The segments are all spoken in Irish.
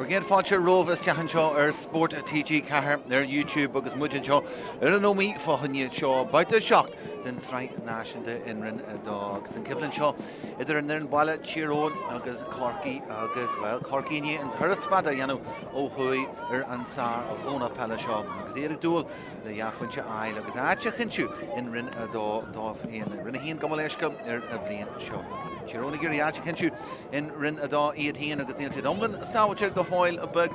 Again, fáilte romh is teachan seo Spórt TG Cahar ar YouTube agus muidin seo an nóí fáhanne seo baite seach den Sraith náisiúnta inrin agus an ciblann seo idir an baile Tír Eoghain agus Corcaigh agus Corcaigh an thuras fada dhéanamh ó thuaidh ar an sár a bhóna Peile seo agus éad dúil le dheafuinte Ealaithe agus áite chinú inrin dámh rinne híon go leisce ar a bhblion seo. Tír Eoghain gur áite chinú in rin adá iad híon agus níl domlan sábhailte go fáil a bug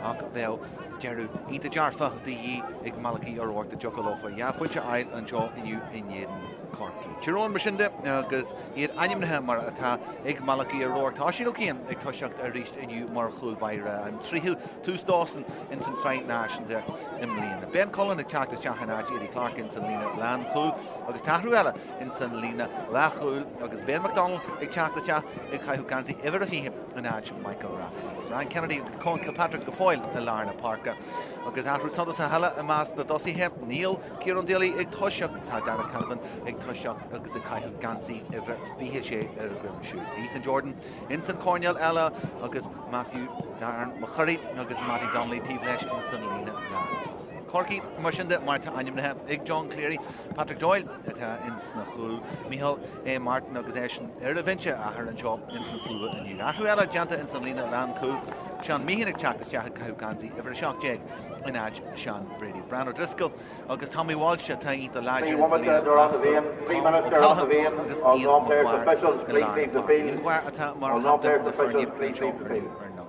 ach bheith dearú ínta dearfa daí ag malachí ar orta jogalofa dheafuinte Ealaithe an seo inniu inéan Corcaigh. Tír Eoghain mar sinnde agus iad ainimnithe mar atá ag malachí ar orta tá sin ó céan ag toiseacht a ríist inniu mar chuil baire an tríhiú tústásan in san Sraith náisiúnta im líana. Ben Conall ag teachtas teachanáid Éalaithe Clark in san lína lean chúil agus taithreú eile in san lína lechúil agus Ben McDonald ag teachtas teach ag caiithú gansaí idir a fihe an áid Michael Rafferty. Ryan Kennedy agus Conall Kilpatrick go fáil na Lárna Páirc agus ahrú sodas a heile a más na dosíthe Níl Ciaran Daly ag toiseacht tá Dara Calvin ag toiseacht agus a caiithú gansaí idir fihe sé ar a grim siúd. Ethan Jordan in san Conall eile agus Matthew Darren McCurry agus Matty Donnelly tíomh leis in san lína lean. Corcaigh mar sinnde Marta ainimnithe ag John Cleary, Patrick Doyle in sna chúil, Michael A. Martin agus éisian ar a bhainte ahar an seo in san slúla inniu. Ahrú eile deanta in san lína lean chúil, Sean Meehan ag teachtas teach caiithú gansaí idir a seach déag in áid Sean Brady. Brian O'Driscoll agus Tommy Walsh tá ínta láide in san lína agus Ian McGuire in Lárna. Ian McGuire atá mar chaptain na feirne seo ar nóí.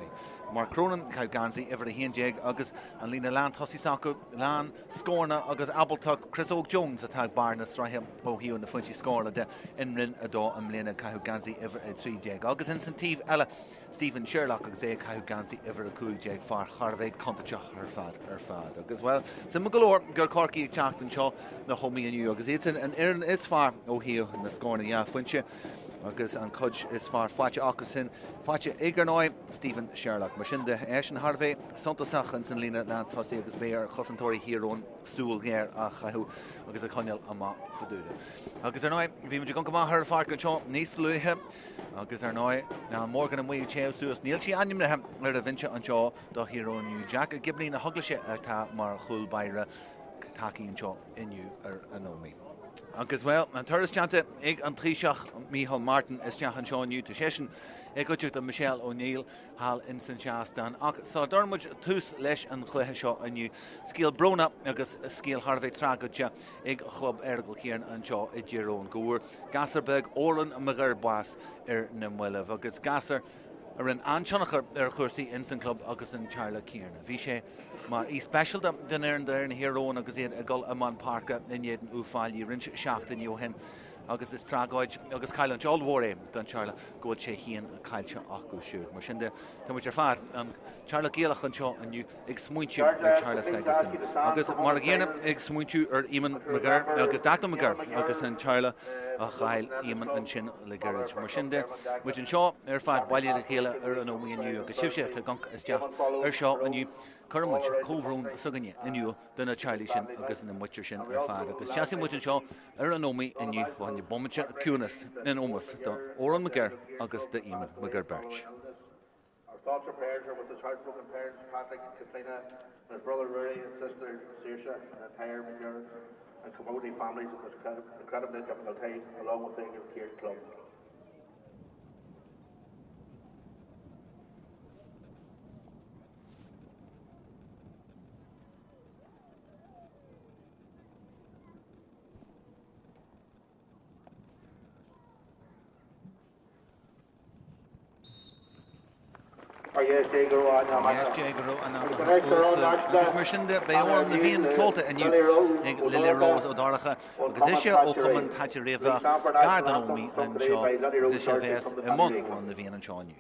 Mark Cronin caiithú gansaí idir a híon déag agus an lína lean tosí sacu lean scórna agus abaltach Chris Oak Jones atá bar na Sraith ó hiú na fuintí scóla de inrin adó am lína caiithú gansaí idir a trí déag. Agus in san tíomh eile Stephen Sherlock agus é caiithú gansaí idir a cúig déag far charbhéh contateach ar fad. Agus well, sa mo golóir gur Corcaigh teacht an seo na chomí aniu agus éit an iarn is far ó hiú na scórna fuinte. Agus an cud is far fáilte agus sin fáilte igarnáid Stephen Sherlock mar sinnde éisian Harvey santasach an san lína lean tosaí agus bé ar chosantóirí híróin súil géir a chaithú agus a Conall amach faúide. Agus ar náid bhí muidir go maith ar fáic an seo níos luithe agus ar náid ná mórgan an muí téamh suas níl sí ainimnithe ar a bhainte an seo do híróinniu Jack a giblín na haglaise atá mar chuil baire takeí an seo inniu ar an nóí. Agus well, an thuras teanta ag an tríseach Michael Martin is teach an seo inniu tá sésin ag goteach a Michelle O'Neill hall in San Seastan. Ach sá dormuid tús leis an chluithe seo inniu scíal brona agus scíal Harvey trágaide ag chlub Ergal chéan an seo i ddíróin goúir gasar beg óran a magar bás ar na muileh agus gasar ar an anseannachar ar chuirsaí in san club agus an Charla Kieran. Bhí sé mar í special den ar an híróin agus iad a gol amán Páirc in éan uafáilí rinse seach in Johan agus is trágáid agus caiil an teolhór don Charla ggóil sé híon caiilte acu siúd. Mar sinnde tá muid ar fad an Charla Gaelach an seo aniu ag smuintiú ar Charla Segasin. Agus mar a ggéanam ag smuintiú ar Eamon Magar agus Daclan Magar agus an Charla a chail Eamon an sin le garid. Mar sinnde muid an seo ar fad bailí le chéile ar an óí aniu agus sibse le ganc is deach ar seo aniu Curmuid cóhrún suganne inniu duna Charlie sin agus na muir sin ar fad agus teasí muid an seo ar an nóí inniu bhainne bommite cúnas in Ómas do Óran Magar agus de Eamon Magar Birch. Our thoughts and prayers are with the heartbroken parents, Patrick, Katrina, and his brother Rory and sister Saoirse, and the entire Magar and community families of this incredible difficult along with the Care Club. Yes, Jago and agus mar sinnde Beo na bhíon cóta aniu ag Lily Rose ó Dáracha agus is sé ó chumann taite riamh gardan ómí an seo is sé bheas i món na bhíon an seo aniu.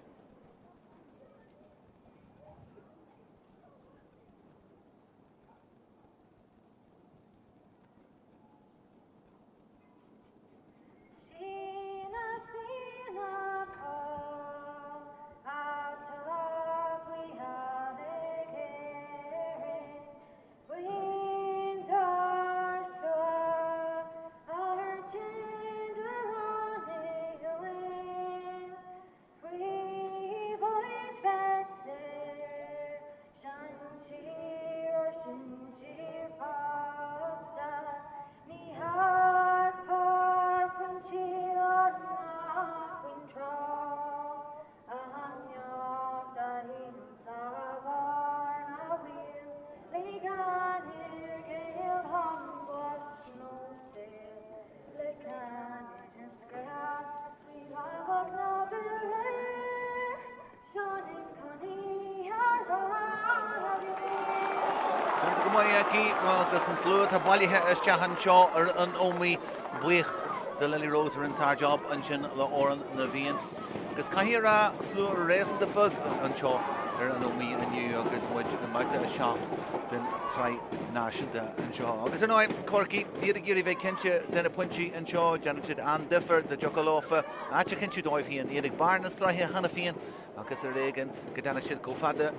We Máirtín agus an fluid a bailithe is tehan seo ar an Ómaigh buich de Lily Rose ar an tar job an sin le óran na bhíon. Agus caithfí rá slú réan de bug an seo ar an Ómaigh aniu agus muid an maite a seo den trai náisiúnta an seo. Agus an áim Corcaigh iad a géirí bheith cinse den a puintí an seo Janet an differ de Jocolófa áte cinse dóibh híon iad ag barna straithe hana fion agus ar régan go dana siad go fada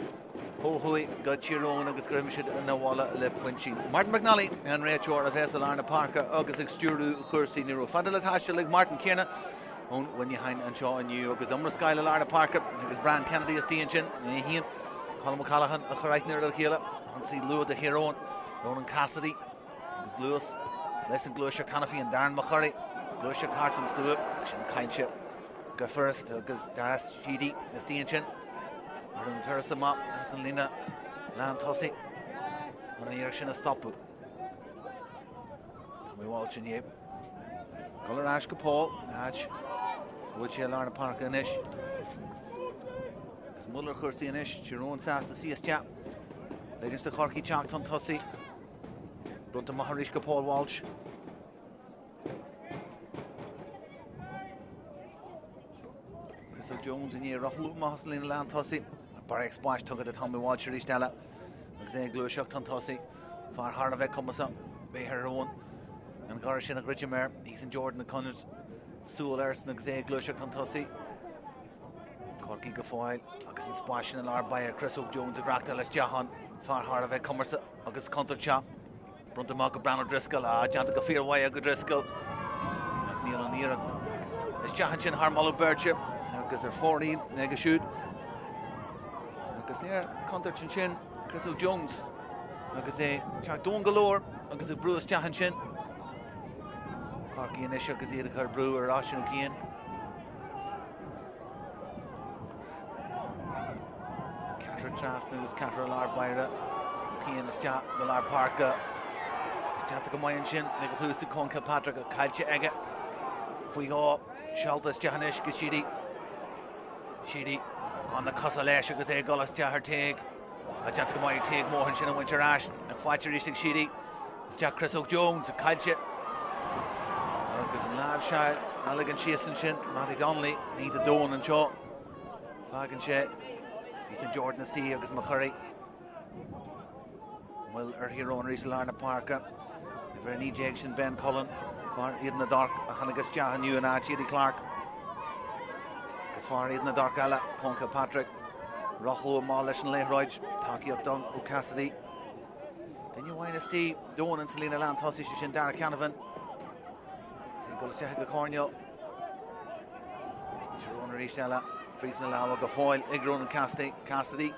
Hóhui go Tyrone agus grimisiid na bhála le puintí. Martin McNally an réiteoir a bheits Arna Páirc agus ag stúrú chuirsaí ní roh fada le táiste le Martin Kearna ón Winnehain an seo aniu agus umra scaile Arna Páirc agus Brian Kennedy is tíon sin híon Colm O'Callaghan a choráithneir ar chéile an sí Luad a Hírón Ronan Cassidy agus Lewis leis an glúise Canafi an Darren McCurry glúise Carson Stewart sin caintse go first agus Daras Sheedy is tíon sin an thuras am as an lína lean tosaí an íar sin a stopú. Tá mé bháil sin éib. Golar ais go Paul, áid bhfuil sé Arna Páirc inis. Is muller chuirsaí inis, Tyrone Sás na síos legus de Corcaigh teach an tosaí. Brunta maithríos go Paul Walsh. Chris Jones in íar rochlú maithas lína lean tosaí. Páirc spáis tugad a Tommy Walsh ar ísteile agus é glúiseach an tosaí far hard a bheith comasa béthar Roinn an gar sin a Gridgemer Ethan Jordan a Conall súil airs agus é glúiseach an tosaí Corcaigh go fáil agus an spáis sin an arbair Chris Jones a Tráchtaire leis deachan far hard a bheith comasa agus contailteach brunta má go Bran O'Driscoll a deanta go fíorhaid go Driscoll níl an íire is deachan sin Harmala Birchip agus ar fórí agus siúd agus near contact sin Chris Jones agus é teach dún galóir agus ag brúas teachan sin Corcaigh inis agus iad a chur brú ar áisiú cían Catherine Trasna agus Catherine Larbaire cían is teach go Lár Páirc agus teanta go maion sin ag túsa Conall Patrick a caiilte aige faoi gá sealtas teachanis go Sheedy an na cosa leis agus é golas teachar teag a teanta go maiid teag móhan sin a bhaintear ais an fáilte ríiste Sheedy is teach Chris Jones a caiilte agus an láb seil alagan síosan sin Matty Donnelly ní a dón an seo fágan sé Ethan Jordan is tí agus McCurry bhfuil ar Hírón rís Arna Páirc i bhar ní déag sin Ben Cullen far iad na dark a hanagus teachan nniu an áit Eddie Clark agus far iad na dark eile Conall Patrick Rochú má leis an léithroid takeíocht don ó Cassidy Dinne bhain is tí dón an Selina Land tosaí sin Dara Canavan Tá golas teach go Corneal Tyrone ar ísteile frís na láha go fáil ag Ronan Cassidy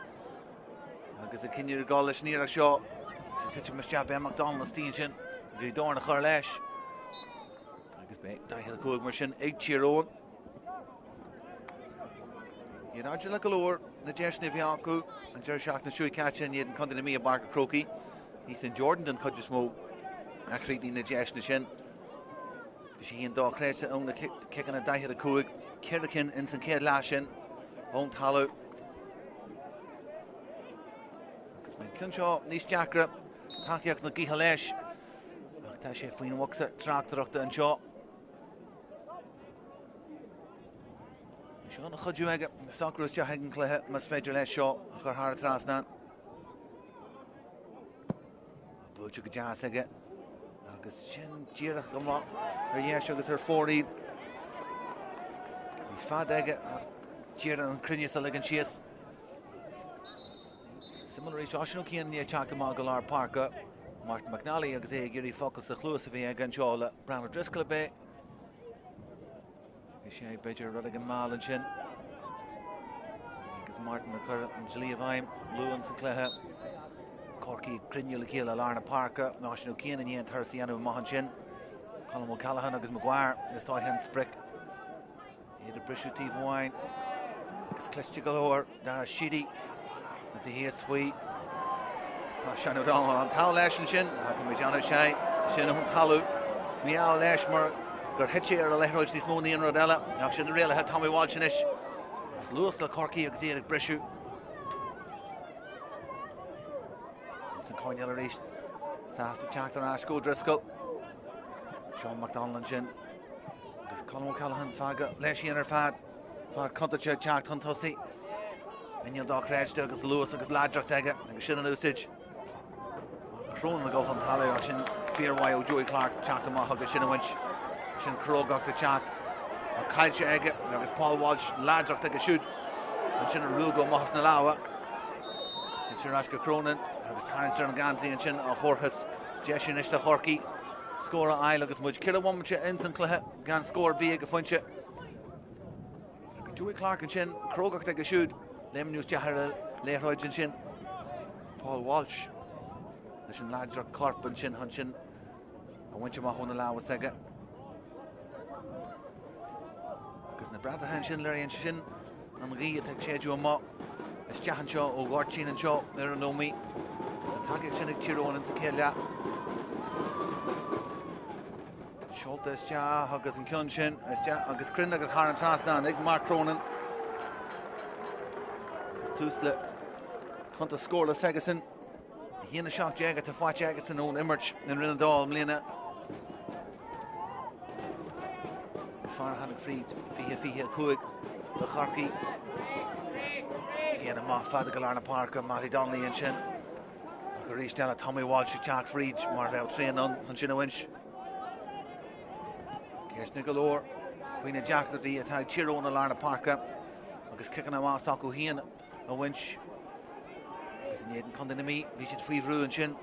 agus a cinniú gá leis níar seo tuite meiste Ben McDonald na stíon sin gur dór na chur leis agus bé daithir cúig mar sin ag Tyrone Iad áidir le galóir na deisna bhí acu an deir seach na siúi caite iad an condina mí a Barca Crocaigh Ethan Jordan den chuidir smó a chrídí na deisna sin Bhí sé híon dá chréite ón na ciccan na daithir cúig Cirricin in san céad lá sin ón talú agus mé cinn seo níos deacra takeíocht na gcíthe leis ach tá sé faoin mhachsa tráchtareachta an seo Seo na chuidú aige na sacrús teach an cluthe mas féidir leis seo a chur thar trasna búilte go deas aige agus sin díreach go má ar dhéis agus ar fórí bhí fad aige a díreach an crinne a ligan síos Simon éis áisiú cían ní teachta má go Lár Páirc Martin McNally agus é gurí focus a chlús a bhí ag an seo le Bran O'Driscoll bé sé beidir rud an máil an sin agus Martin a chur an Éalaithe luúan sa cluthe Corcaigh crinne le chéile Arna Páirc náisiú cían íon thusaí anmh maihan sin Colm O'Callaghan agus Maguire is tá hen spric iad a brisú tíomhhain agus cliste galóir Dara Sheedy na bhí híos faoi seanú dá an tá leis an sin a tá mé deanna sé sin an talú ní á leis mar gur hitse ar a leithróid níos mó íon rud eile ach sin réalathe Tommy Walsh inis agus luas le Corcaigh agus iad ag brisú It's a Conall reached. That's the Tráchtaire Ash go Driscoll. Sean McDonald and Shin. Colm O'Callaghan Faga Leshi in her fad. For Contacha Jack Tuntussi. And you'll dock Reg Douglas Lewis and Ladrock Dega and Shin and Usage. Cronin the goal from Tally Action. Fear Wyo Joey Clark Jack to Mahog Shin and Winch. Shin Krogok to Jack. Kyle Ege. There's Paul Walsh Ladrock Dega shoot. And Shin and Rugo Mahas Nalawa. And Shirashka Cronin. There's Tarrant and Ganzi and Shin of Horhus. Jeshin Ishta Horky. Score I look as much. Killer one much instant Clehe. Gan score big a funche. Joey Clark and Shin. Krogok Dega shoot. Lemon News Jahar Leroy and Shin. Paul Walsh. The Shin Ladrock Corp and Shin Hunchin. And Winch Mahon Alawa Sega. Because Nebrata Han Shin Larry and Shin. And Ria take Sheju and Mo. It's Jahan Shaw, O'Gorchin and Shaw. There are no me. It's a target Shin Tyrone and Sakela. Schultes Jah, Huggers and Kyunshin. It's Jah, Huggers Crin, Huggers Haran Trastan, Ig Mark Cronin. It's Tusle. Hunter scoreless Segerson. He in the shot Jagger to fight Jaggerson on Immerch in Rinadal, Mlina. It's far Hannock Fried, Fihe Kuig, the Corcaigh. Again, a Moff Fada Galarna Parker, Matty Donnelly and Shin. I could reach down at Tommy Walsh, Jack Fried, Marvel 3-0, and Shin a Winch. Here's Nicolor, Queen of Jack the attack Tyrone and Larna Parker. Because kicking him off, Saku Hien, a Winch. Because in Yedin Condon to me, we should free Ru and Shin.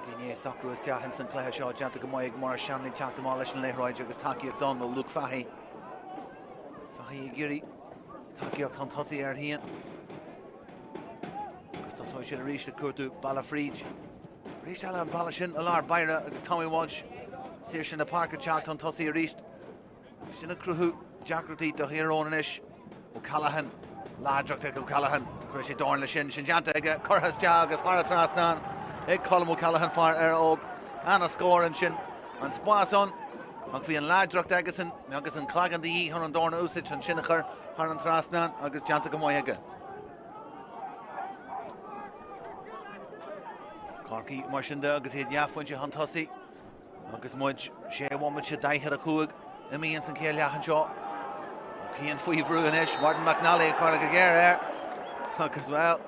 Again, yes, Saku is Jah Henson, Clare Shaw, Janta Gamoy, Morris Shanley, Jack Demolish, and Leroy, Jugas Taki O'Donnell, Luke Fahy. Fahy Giri, Taki O'Tontussi Air Hien. Because so should have reached the Kurtu, Balafrij. Reached Alan Balashin, Alar Byra, Tommy Walsh. Search in the park at Jack Tuntussi reached. Shin a Cruhu, Jack Ruti, the hero on ish. O'Callaghan, Ladrock take O'Callaghan. Kurishi Dorn Shin, Shinjanta, Curhas Jagas, Maratrasnan. Egg column O'Callaghan for Oak. And a score and Shin. And Spason. McVie and Ladrock Dagason. Nagason Clagan the E, Hunan Dorn Usage and Shinacher, Haran Trasnan, August Janta Gamoyega. Corcaigh, Marshinda, August Hid Yafunchi Huntussi. Agus much share one much die hit a coog Emians and Kelly Shaw. Kean Fuivru and Ish, Martin McNally for a Gagare. Agus well.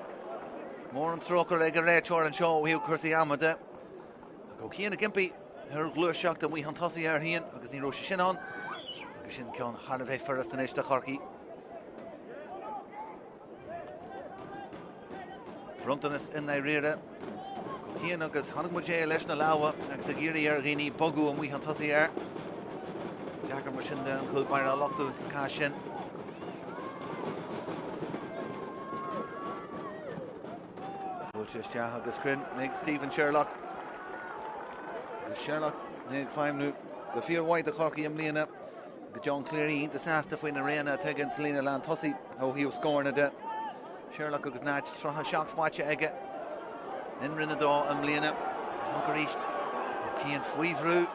More and Stroker like a Rachor and Shaw, who Cursi Amada. Go Kean a Gimpy, her glue shocked that we Huntussi are here. Agus Niro Shin on. Agus Shin Con Harvey first and Ish the Corcaigh. Brunton is in the rear. Kean agus Hannock Mujay Leshna Lawa, next to Giri Ergini, Bogu and we Huntussi air. Jacker Machinda and Kulbaira Lockdo and Sakashin. Bulchis Jahagas Grin, Nick Stephen Sherlock. Sherlock, Nick Five the Fear White, the Corcaigh and Lena. John Cleary, the Sasta Fwin Arena, against Lena Lantussi, how he was scoring at it. Sherlock was natched, Traha Shock Facha Ege. In Rinadal and Lena, Hunker reached. Kean Fuivru,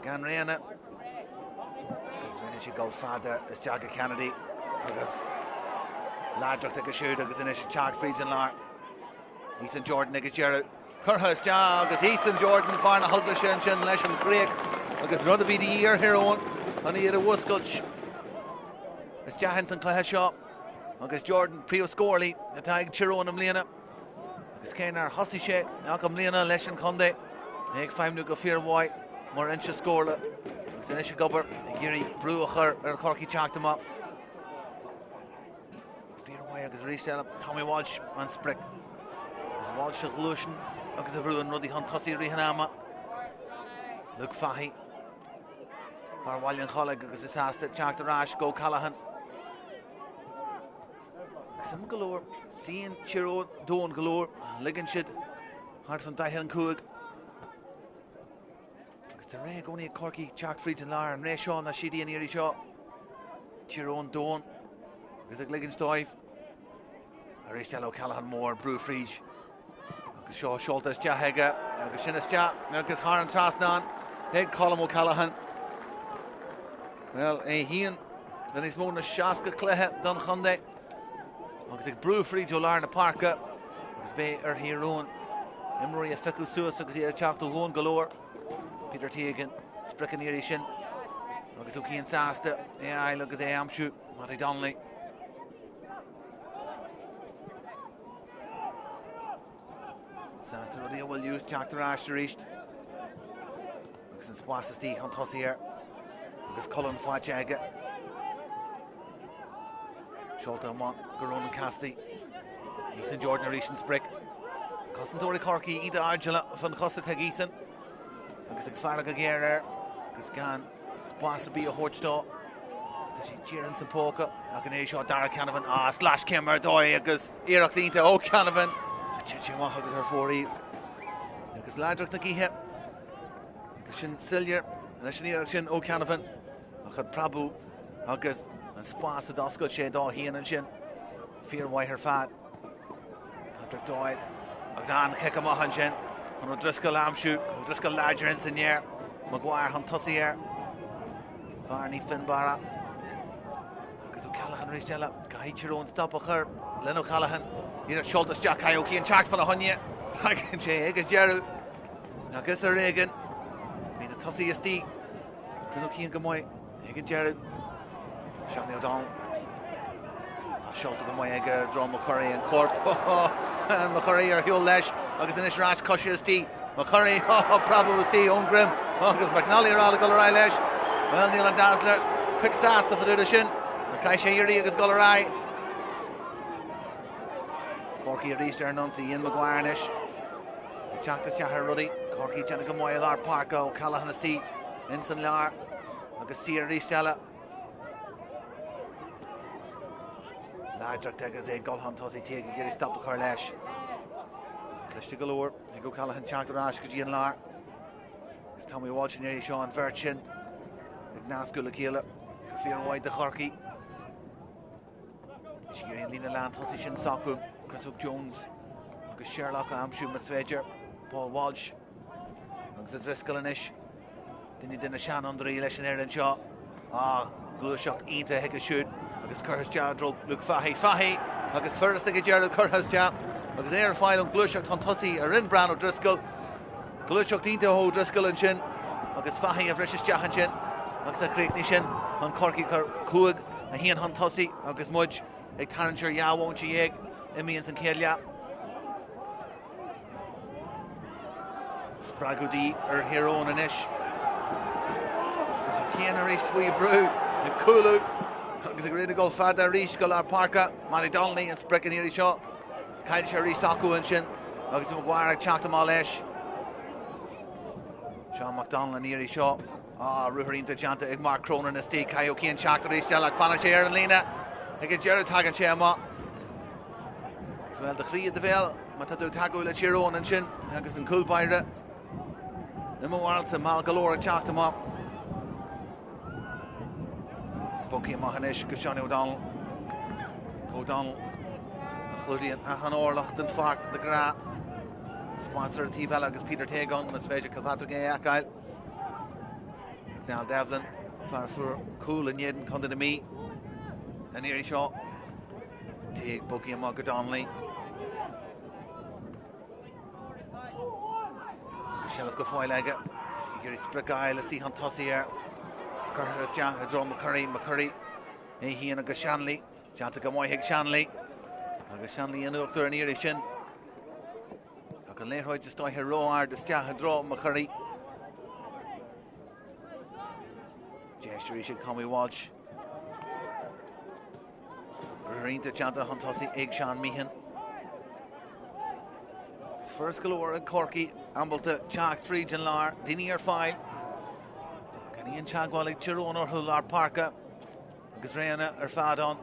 Gan Reina. Because when she go father, it's Jagger Kennedy. Because Ladrock take a shoot, because in it, Chag Friedge and Lar. Ethan Jordan, Nick Jarrett. Curhus Jag, because Ethan Jordan, Farna Huglishan, Shin Lesham Craig. Because Rudder be the year hero on the other Woodskutch. It's Jahanson Claheshaw. Because Jordan, Prio Scorley, the tag Chiro and Lena. This Kenar Hossi She, Malcolm Lena, Leshan Conde, Nick Five Nuka Fear White, more Incha Scorla, Xenisha Gubber, Giri Brewacher, and Corcaigh chalked him up. Fear White has reached out, Tommy Walsh, and Sprick. As Walsh of Lushan, because of Ruin Ruddy Huntussi Rihanama, Luke Fahy, for Wallian Colleague, because this has to chalk the rash, go Callahan. Some galore, seeing Chiro, Dawn galore, Liganshid, hard from Dahil and Coog. Because the Ray going at Corcaigh, Jack Friedge and Lar, and Ray Shaw, Nashidi and Erie Shaw. Chiro and Dawn, because like Ligan's dive. Aristello Callahan Moore, Brew Friedge. Because Shaw, Schultes, Jahega, because Shinnis Jah, because Haran Trasnan, Head Colm O'Callaghan. Well, Hean, then he's more than Shaska Clehe, Dunchunde. Because Brew Friedge O'Larna Parker. Bé Roinn. Imri a ficu suas agus ar teachta Roinn galore. Peter Tegan sprickan éiri sin. Agus ó cían sásta Éalaithe agus amsú Máirtín Domhnaigh. Sásta rudí bhfuil use teachta ráiste ríist. Agus an spása tí an tosaí agus Colin fáte aige. Seolta amach go Ronan Cassidy. Ethan Jordan a ríist an spric. Cosantóirí Corcaigh Ida Argela fan Cosaigh Ethan. Agus ag fearla go géir agus gan spása bí a thuirtá. Tá sé tíran san póca ag an éisio Dara Canavan slash Kimmer dói agus iireachtaí Ó Canavan. Sé amach agus ar fórí. Agus láidirach na gíthe. Agus sin Sillier leis sin iireach sin Ó Canavan. A chud Prabhu agus an spása doscail sé dá hían an sin. Fíormhaith ar fad. Patrick Doyle agus an kick amach an sin. An O'Driscoll amsú, O'Driscoll larger in Sinier. Maguire han tosaí Varney Finbarra. Agus O'Callaghan Ristella. Gahi Tyrone stop a chur. Len O'Callaghan. Here shoulders Jack Hayoki and Charles for the Honye. Tagan Jay Egas Jeru. Agus a Reagan. Been a tosaí sti. Trinokeen Gamoy. Egan Jeru. Shani O'Donnell. Sholta Gamoy Ega, Drum McCurry and Court. And McCurry are Hugh Lesh. Agus in Rash Cushier Stee. McCurry, probably was Stee, Ungrim. Agus McNally are all the Gullerai Lesh. Well, Neil and Dazzler. Quick sass to Faduda Shin. Mackay Shayiri agus Gullerai. Corcaigh a reached there, Nuncy, Ian Maguire Nish. Jack to Shahar Ruddy. Corcaigh Jenna Gamoy Lar Páirc, O'Callaghan Stee. Ensign Lar. Agus Sear Ristella. Láidirach agus é Gulhan tosaí Tegan Gary stop a chur leis. Cliste galore, ag O'Callaghan teachta rás go dtí Lar. Agus Tommy Walsh in éirí seo an bhirt sin. Ag nascúil le céile. Go fíormhaith de Corcaigh. Is here in Lína Land tosaí sin Sacu. Chris Jones. Agus Sherlock amsú Masfeger. Paul Walsh. Agus O'Driscoll inis. Dinne sean under í leis an air an seo. Glúiseacht ionta heag a siúd. Agus Curtis Jadro Luke Fahy agus first ag Gerald Curtis Jam agus air file an glúiseacht an tosaí ar in Bran O'Driscoll glúiseacht ínta O'Driscoll an sin agus Fahy a bhreis deachan sin agus a chréicní sin an Corcaigh cuaig a híon an tosaí agus muid ag tarintsear jaabhhain si dhéag imíonn san céile Spragudí ar Hiarón inis agus ó céan a rééis faoi bhrú an Coolú agus a gréad go fad a ríis go Lar Páirc Máirtín Domhnaigh an sprickan éirí seo caiil sé ríis acu an sin agus Maguire ag teachta má leis Sean McDonald an éirí seo ruthirínta deanta ag Mark Cronin na stí caiil cían teachta ríis deach fanna sé ar an lína ag Gerald tagan sé amach agus bhfuil de chríad de bhéal má tá dú tagú le Tyrone an sin agus an Coolbaire na mhil sa má galore ag teachta má Bucky Mahanesh agus Johnny O'Donnell a chludaíonn a an orlacht den farc de gra sponsor a tíbhile agus Peter Tegan nas féidir Patrick Éagail Now Devlin far fuair cool in Yedin chun na mí an éirí seo Take Bucky O'Donnell Shelf go fáil aige I gurí spric is tí an tosaí Curtis Jam Drum McCurry híon agus Shanley Janta go mhaith Shanley agus Shanley in uachtar an éirí sin ag an léirthid is dóithe róar dus Drum McCurry Jeisúí sig Tommy Walsh Rínta Janta an tosaí ag Sean Meehan It's first galore in Corcaigh ambalta teach tríd an Lar daoine ar fáil Ian Chagwallig Tyrone or Lar Páirc agus Réana ar fadon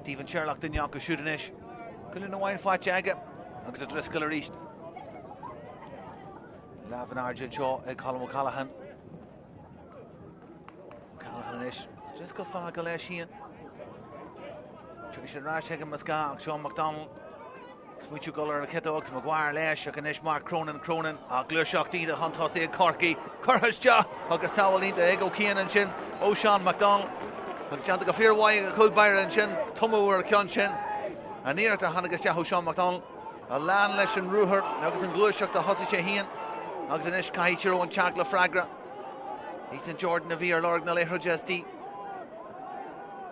Stephen Sherlock den Jaco Shudanish Cullen na wine fáte aige agus O'Driscoll a ríist Lavin Argent seo ag Colin O'Callaghan inis just go fá go leis híon Tugadh sin rás ag an Mascá ag Sean McDonald Smuitiú golar a Kittócht Maguire leis ag inis Mark Cronin a glúiseacht ínta an tosaí ag Corcaigh Curtis Jam agus saoilínta ag O'Kean an sin Sean McDonald agus deanta go fíormhaith a Coolbaire an sin Tumú ar ceann sin a níirta hanagus Sean McDonald a lán leis an rúthar agus an glúiseach de thosaigh sé haon agus inis caiith Tír Eoghain teach le freagra. Ethan Jordan a bhí ar lorg na léithre jestí.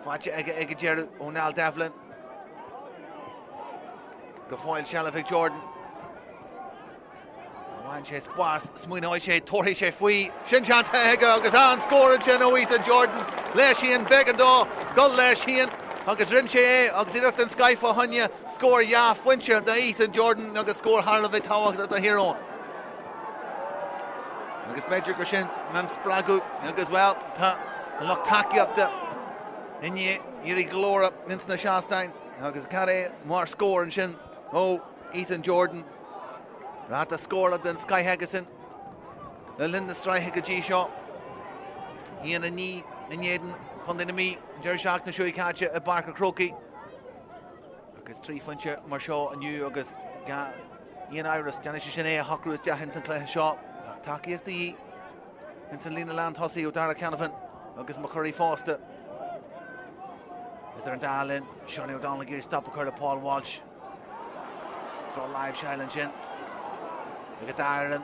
Fáilte ag dearú Conall Devlin. Go fáil Shellavik Jordan. Bhain sé spás, smuoineáid sé, torthaigh sé faoi. Sin teanta aige agus an scóran sin ó Ethan Jordan. Leis híon beag an dó, go leis híon. Agus rin sé agus iirecht an scaifo honne scór fuinse de Ethan Jordan agus scór Harla bheith táhacht a Tír Eoghain. Agus beidir go sin man spragu agus well tá an loch takeíachta inne irí glóra nins na Seastein agus caré mar scór an sin ó Ethan Jordan. Rata scóra den Sky Hegason le linn na Sraith go dtí seo. Híon a ní in éan chun duine mí deir seach na siúí caite a Páirc Corcaigh. Agus trí fuinse mar seo aniu agus Ian Iris deanna sé sin é a hocrús deachan san cléithe seo. Takeíochta í in san lína lean thosaí ó dara ceanafan agus mo chuirí fásta. Idir an dálinn, Seán O'Donnell géir stop a chuir a Paul Walsh. Trá live Shailen sin. Agus Darren,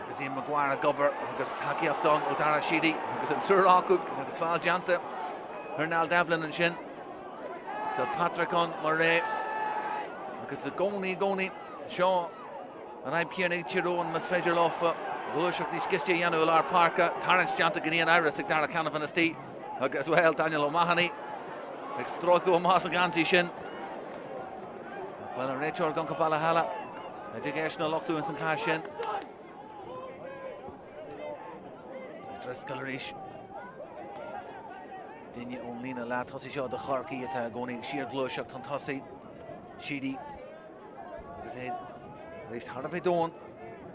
agus Ian Maguire a gobar, agus takeíocht ó dara siadaí, agus an túracu, agus fáil deanta. Conall Devlin an sin. Del Patrick on mar ré. Agus a gcónaí, seo an aib cíarnaigh Tír Eoghain mas féidir lofa. Glúiseach ní sciste dhéanú ar Páirc, Tarrant deanta go Ian Iris ag dara ceanafan na stí. Agus well Daniel O'Mahony. Ag stróic ó más a gantí sin. Well an réiteoir gan Capala Hala. A dig éis na lochtú in san cá sin. Driscoll arís. Duine ón lína leat thosaigh seo de Corcaigh atá gcónaigh siar glúiseach tan thosaigh siadaí. Agus é rééis thar a bheith dóin.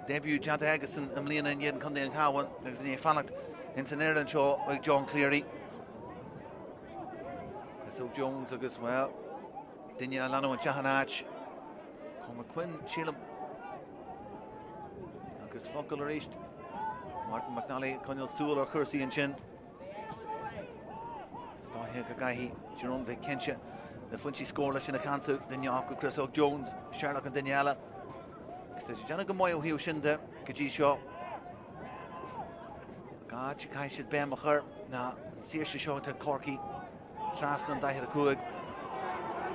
Debut Janta Egason am líana in éan chun déan cháhain agus ní fannacht in san Ireland seo ag John Cleary. So Jones agus well duine a leanú an tehannáid. Chuma Quinn sílam agus focail ar éist. Martin McNally Conall súil ar chuirsaí an sin. Stáithe go gaithí Jerome bheith cinse na fuintí scór leis sin na canú duine ach go Chris O'G Jones, Sherlock an duine eile. Agus tá deanna go maiú hiú sin de go dtí seo. Gáid sé caiith siad béim a chur na an saoirse seo tá Corcaigh trasna an daithir a cuaig.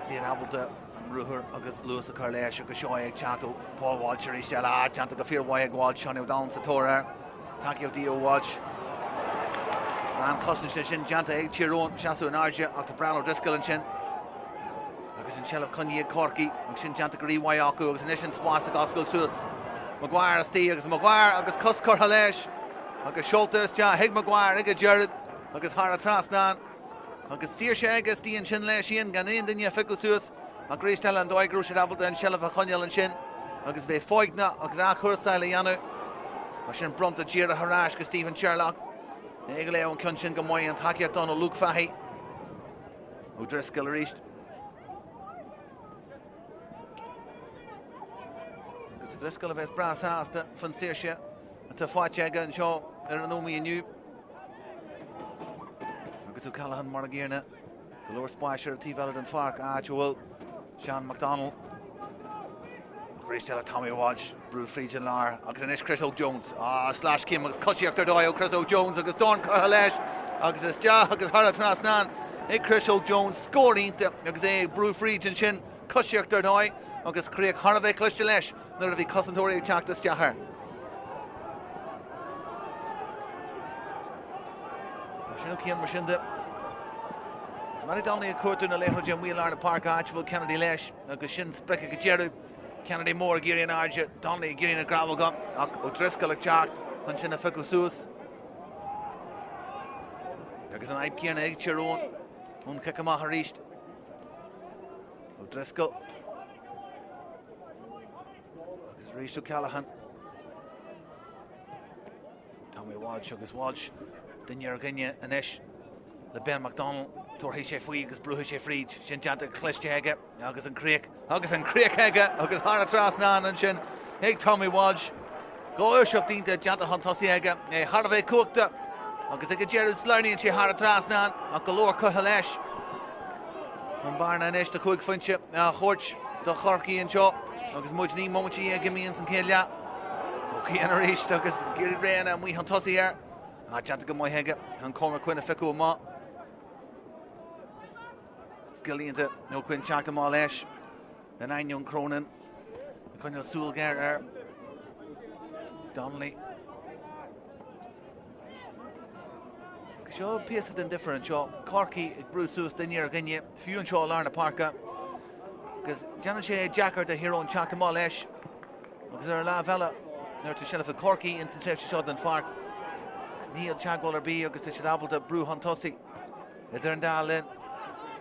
Tír Abbalta an rúthar agus Lewis a chur leis agus seo ag teatú Paul Walsh ar éiste eile teanta go fíormhaith ag Walsh Seán O'Donnell sa tóir. Takeíocht ó Walsh. An chosann sé sin deanta ag Tír Eoghain seasamh an airde ach tá Brian O'Driscoll an sin. Agus an seileadh Conall ag Corcaigh agus sin deanta go ríomhaith acu agus inis an spás a gascail suas. Maguire a stí agus Maguire agus cos curtha leis. Agus Schultes Hig Maguire ag a Jared agus Hara Trasnan. Agus sír sé agus tíon sin leis sin gan aon duine fiú suas a gréistelle an dóid grúise Abbalta an seileadh a Conall an sin. Agus bheith foigna agus a chuirsáile dhéanú. A sin bronta dír a Harás go Stephen Sherlock. Éige le an cun sin go maiid an takeíocht an ó Luke Fahey. O'Driscoll a ríist. Agus O'Driscoll a bheith bras áasta fan saoirse an tá fáite aige an seo ar an nóí aniu. Agus O'Callaghan mar a ggéirne. Go leor spáisiir a tíbhheile an Páirc bhfuil Sean McDonald. Gréistelle Tommy Walsh, Brú Friedgen lár, agus inis Chris O'G Jones. Slash Kim agus cosíocht ar dóid ó Chris O'G Jones agus Don curtha leis. Agus is deach agus Harla Trasnan. Ag Chris O'G Jones scórínta agus é Brú Friedgen sin cosíocht ar dóid agus chríoch Harla bheith cluiste leis nuair a bhí cosantóirí ag teachtas deachar. Sinú cían mar sin de. Tá Domhnaigh a cuairtú na léithre an bhíal ar na Páirc bhfuil Kennedy leis agus sin sprecha go dearú. Kennedy mór géirí an airde, Domhnaigh géirí na gravel gan ach O'Driscoll ag teacht chun sin na fiú suas. Agus an aib cíarna ag Tír Eoghain ón cic amach a ríist. O'Driscoll. Agus ríist O'Callaghan. Tommy Walsh agus Walsh. Duine ar gine inis le Ben McDonald. Torthaigh sé faoi agus brúthaigh sé fríd sin deanta cliste aige agus an críoch aige agus Hara Trasnan an sin ag Tommy Walsh. Gáisiach dínta deanta an tosaí aige Har bheith cuachta agus ag Gerald Slurníonn sé Hara Trasnan ach go leor cutha leis. An barna inis de chuig fuinte chuirt do Corcaigh an seo agus muid ní momentí gimíon san céile okay an rééis agus Gary Bryan and we han tosi here janta go mai hege an corner quinn a fico ma skilly into no quinn chaka ma leis an ein young Cronin Conall Sulgar Domhnaigh Show piece of different show Corcaigh Bruce the near Ganye few and show Larna Parka because Janache Jacker the hero and chaka ma leis because there la vela There to Sheriff of Corcaigh into the shot and Páirc. Neil Chagwaller B, August Shadabel to Brew Huntossi. They're Darlin,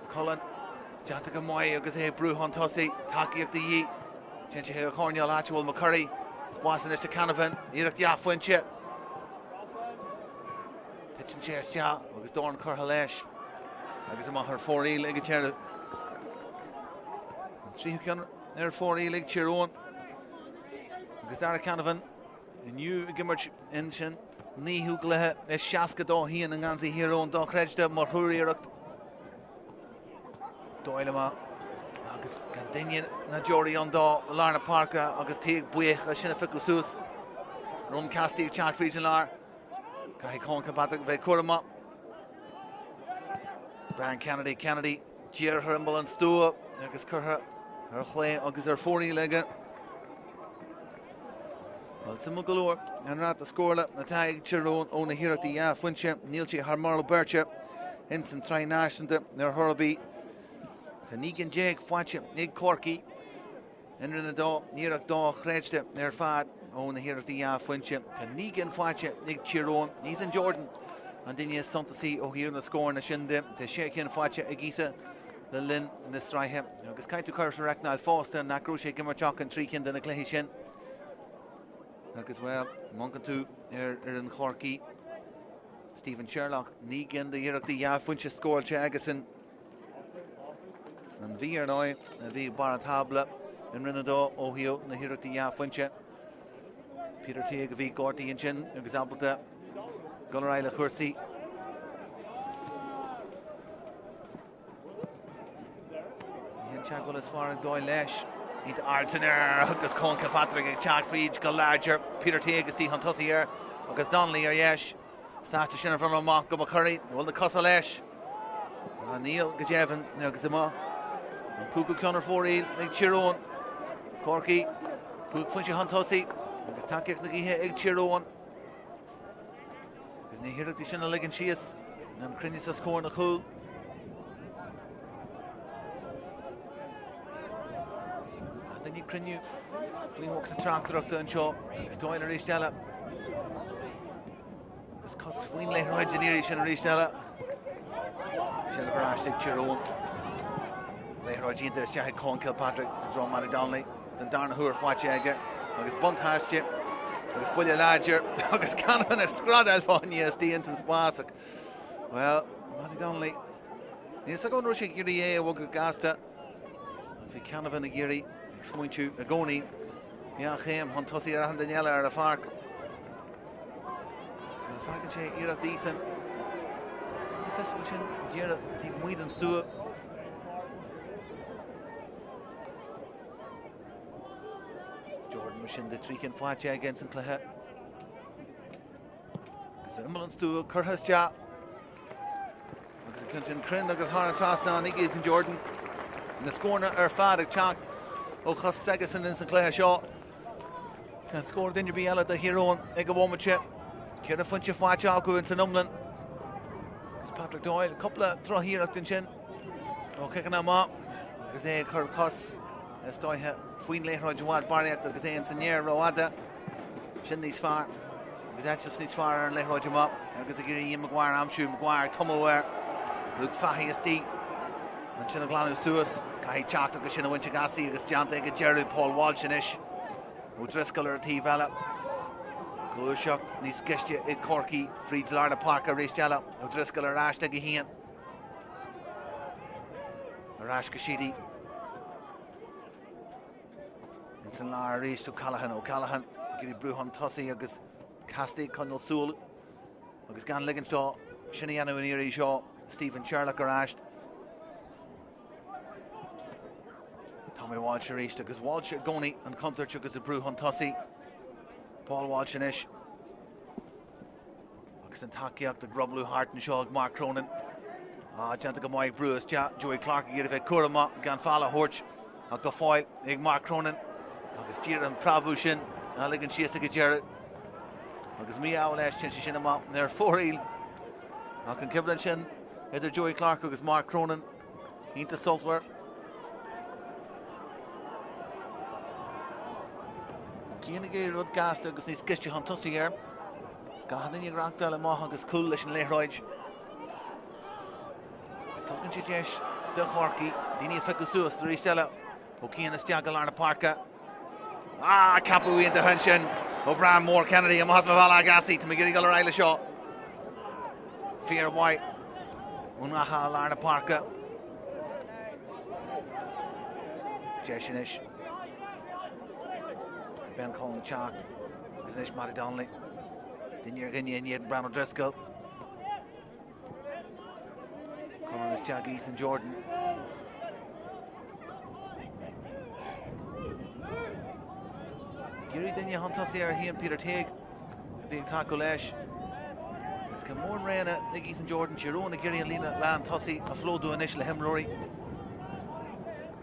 Colin, Jataga Moy, August Brew Huntossi, Taki of the Ye, Chencha Hill Cornell, Actual McCurry, Sponson to Canavan, Eric Yafuenche. Kitchen chest, yeah, August Dorn Curhalesh. August Maher 4E, Leg Chair. See who there 4E, Leg Chair on. August Dara Canavan. New Gimmerch Inshin, Nihu Glehe, a Shaska do he and Nancy hero and Doc Regda, Morhuri Rukt Doilema, August Cantinian, Najori on Do, Larna Parka, August Tig Buich, a Shinaficusus, Rum Casti, Chart Regional, Kai Con Capatrick Vekurama, Brian Kennedy, Jer Hermbal and Stu, August Kurha, her Clay, August her 40 leg. Well, some galore, and at the score, the tag Chiron, only here at the Finche, Neilchi Harmarlo Birche, Ensign Try Nashton, their Hurlby, the Negan Jake, Fwatche, Nig Corcaigh, and in the door, near a door, Credge, their fad, only here at the Finche, the Negan Fwatche, Nig Chiron, Ethan Jordan, and then you have something to see, here in the score, and the Shinde, the Shakin Fwatche, Agitha, the Lynn, and the Sraith, because Kaito Curse, Racknal Foster, and Nakruche, Gimmerchok, and Treekin, and the Clehishin. Look as well, Monkentu in Corcaigh, Stephen Sherlock, Negan the year of the Funche score Chagason, and Vier Noy, and V Baratabla, and Renado, Ohio, the year of the Funche, Peter Teague, V Gorty and Chin, example that Gunnar Cursi. Ian Chagwell as far as Doyle Lesh. Into Artiner, Huckus Con Kilpatrick, Chad Fried, go larger, Peter Teague, Steve Huntussi here, Huckus Donnelly here, yes. Start to Shinner from a mock, go McCurry, will the Cussalesh. Neil Gajevin, Nugazima, and Puku Connor 4E, Ig Chiron, Corcaigh, Puku Funchi Huntussi, Huckus Takik Nagihe, Ig Chiron. Because they hear that the Shinner Ligan Shias, and Crinis has scored a cool. Then you Crinu, Flynn walks the Tráchtaire and show, it's Doyle reached Ella. It's cost Flynn later engineer, Shin reached Ella. Shin for Ashtig Chiron. Later on, Jean, there's Jack Con Kilpatrick, and draw Matty Donnelly, then Darna Hoover Fwatchega, August Bunt Hashje, August Bullia Ladger, August Canavan, a Scrod Alphonia, Steens and Spasok. Well, Matty Donnelly, he's going to rush a Giri, Wugga Gasta, and for Canavan a Giri. Smointu Agoni, Yachem, Huntossi, and Daniela are a Páirc. So if I can say, you're up Ethan. The festival chin, you're up Ethan Whedon Stewart. Jordan Machine, the Treekin Fwatche against St. Clehe. There's an ambulance to Curhas Ja. There's a Clinton Crin, there's Hannah Trasna, and Ethan Jordan. And the scorner, Fad, Chalk. Ochas Segason in St. Clehe shot. Can score then you be Éalaithe the hero Ega Womache. Kira Funche Fwatchaku in St. Umlin. It's Patrick Doyle. A couple of throw here at the chin. Oh, kicking them up. Gazay Kurkos. As Doyle Fuin later on Jawad Barriak. Gazay and Senior Roada. Shindy's far. Gazay just far and later on Jam up. Gazay Ian McGuire, Amshu McGuire, Tummelware. Luke Fahy is deep. And Chinnaglanu Suas. Kai Chakta Gashina Winchagasi, Gus Janta, Jerry Paul Walshinish, O'Driscoll or T Vella, Glushuk, Nis Gestya, Ig Corcaigh, Fried's Larna Parker, Rishjala, O'Driscoll or Ash Tagahian, Arash Gashidi, Inson Lar Rish to O'Callaghan, Giri Bruham Tussi, Agus Casti, Conall Sewell, Agus Gan Liggenshaw, Shinianu and Erie Shaw, Stephen Sherlock or Ash. Tommy Walsh reached agus Walsh Goni and Counter agus a brew Huntossi. Paul Walsh ish. Agus an takeíocht the Grubblú Hart and Shog Mark Cronin. Janta go Máirtín Bruce Joey Clark gave a Kurama gan Fala Horch a go foil ag Mark Cronin agus Tír an Prabhushin a ligan sias ag Jared agus mi Éalaithe sin sin am near 4-1 a can Kiblan sin either Joey Clark agus Mark Cronin into Saltware Cianna Gay Rud Gasta agus ní Skisty Huntossi here Gahan in Rachtal Mach agus cool leis an Leithroid Tugan si Jesh de Corcaigh Dini Ficu Suas Ristella O'Keane Stiagal Arna Páirc Capu into Henshin O'Brien Moore Kennedy and Mahasmavala Agassi to McGilly Guller Eilish Shaw Fear White Unaha Arna Páirc Jeshinish Ben Cohen Chalk Znish Matty Donnelly Dinir Gini and Yed Brown O'Driscoll Conall is Jack Ethan Jordan. Giri Dinya Huntossi are he and Peter Teague. Being Taco Lesh. It's come more rain at Ethan Jordan, Chirona, Giri and Lena Lan Tossi, a flow do initial him Rory.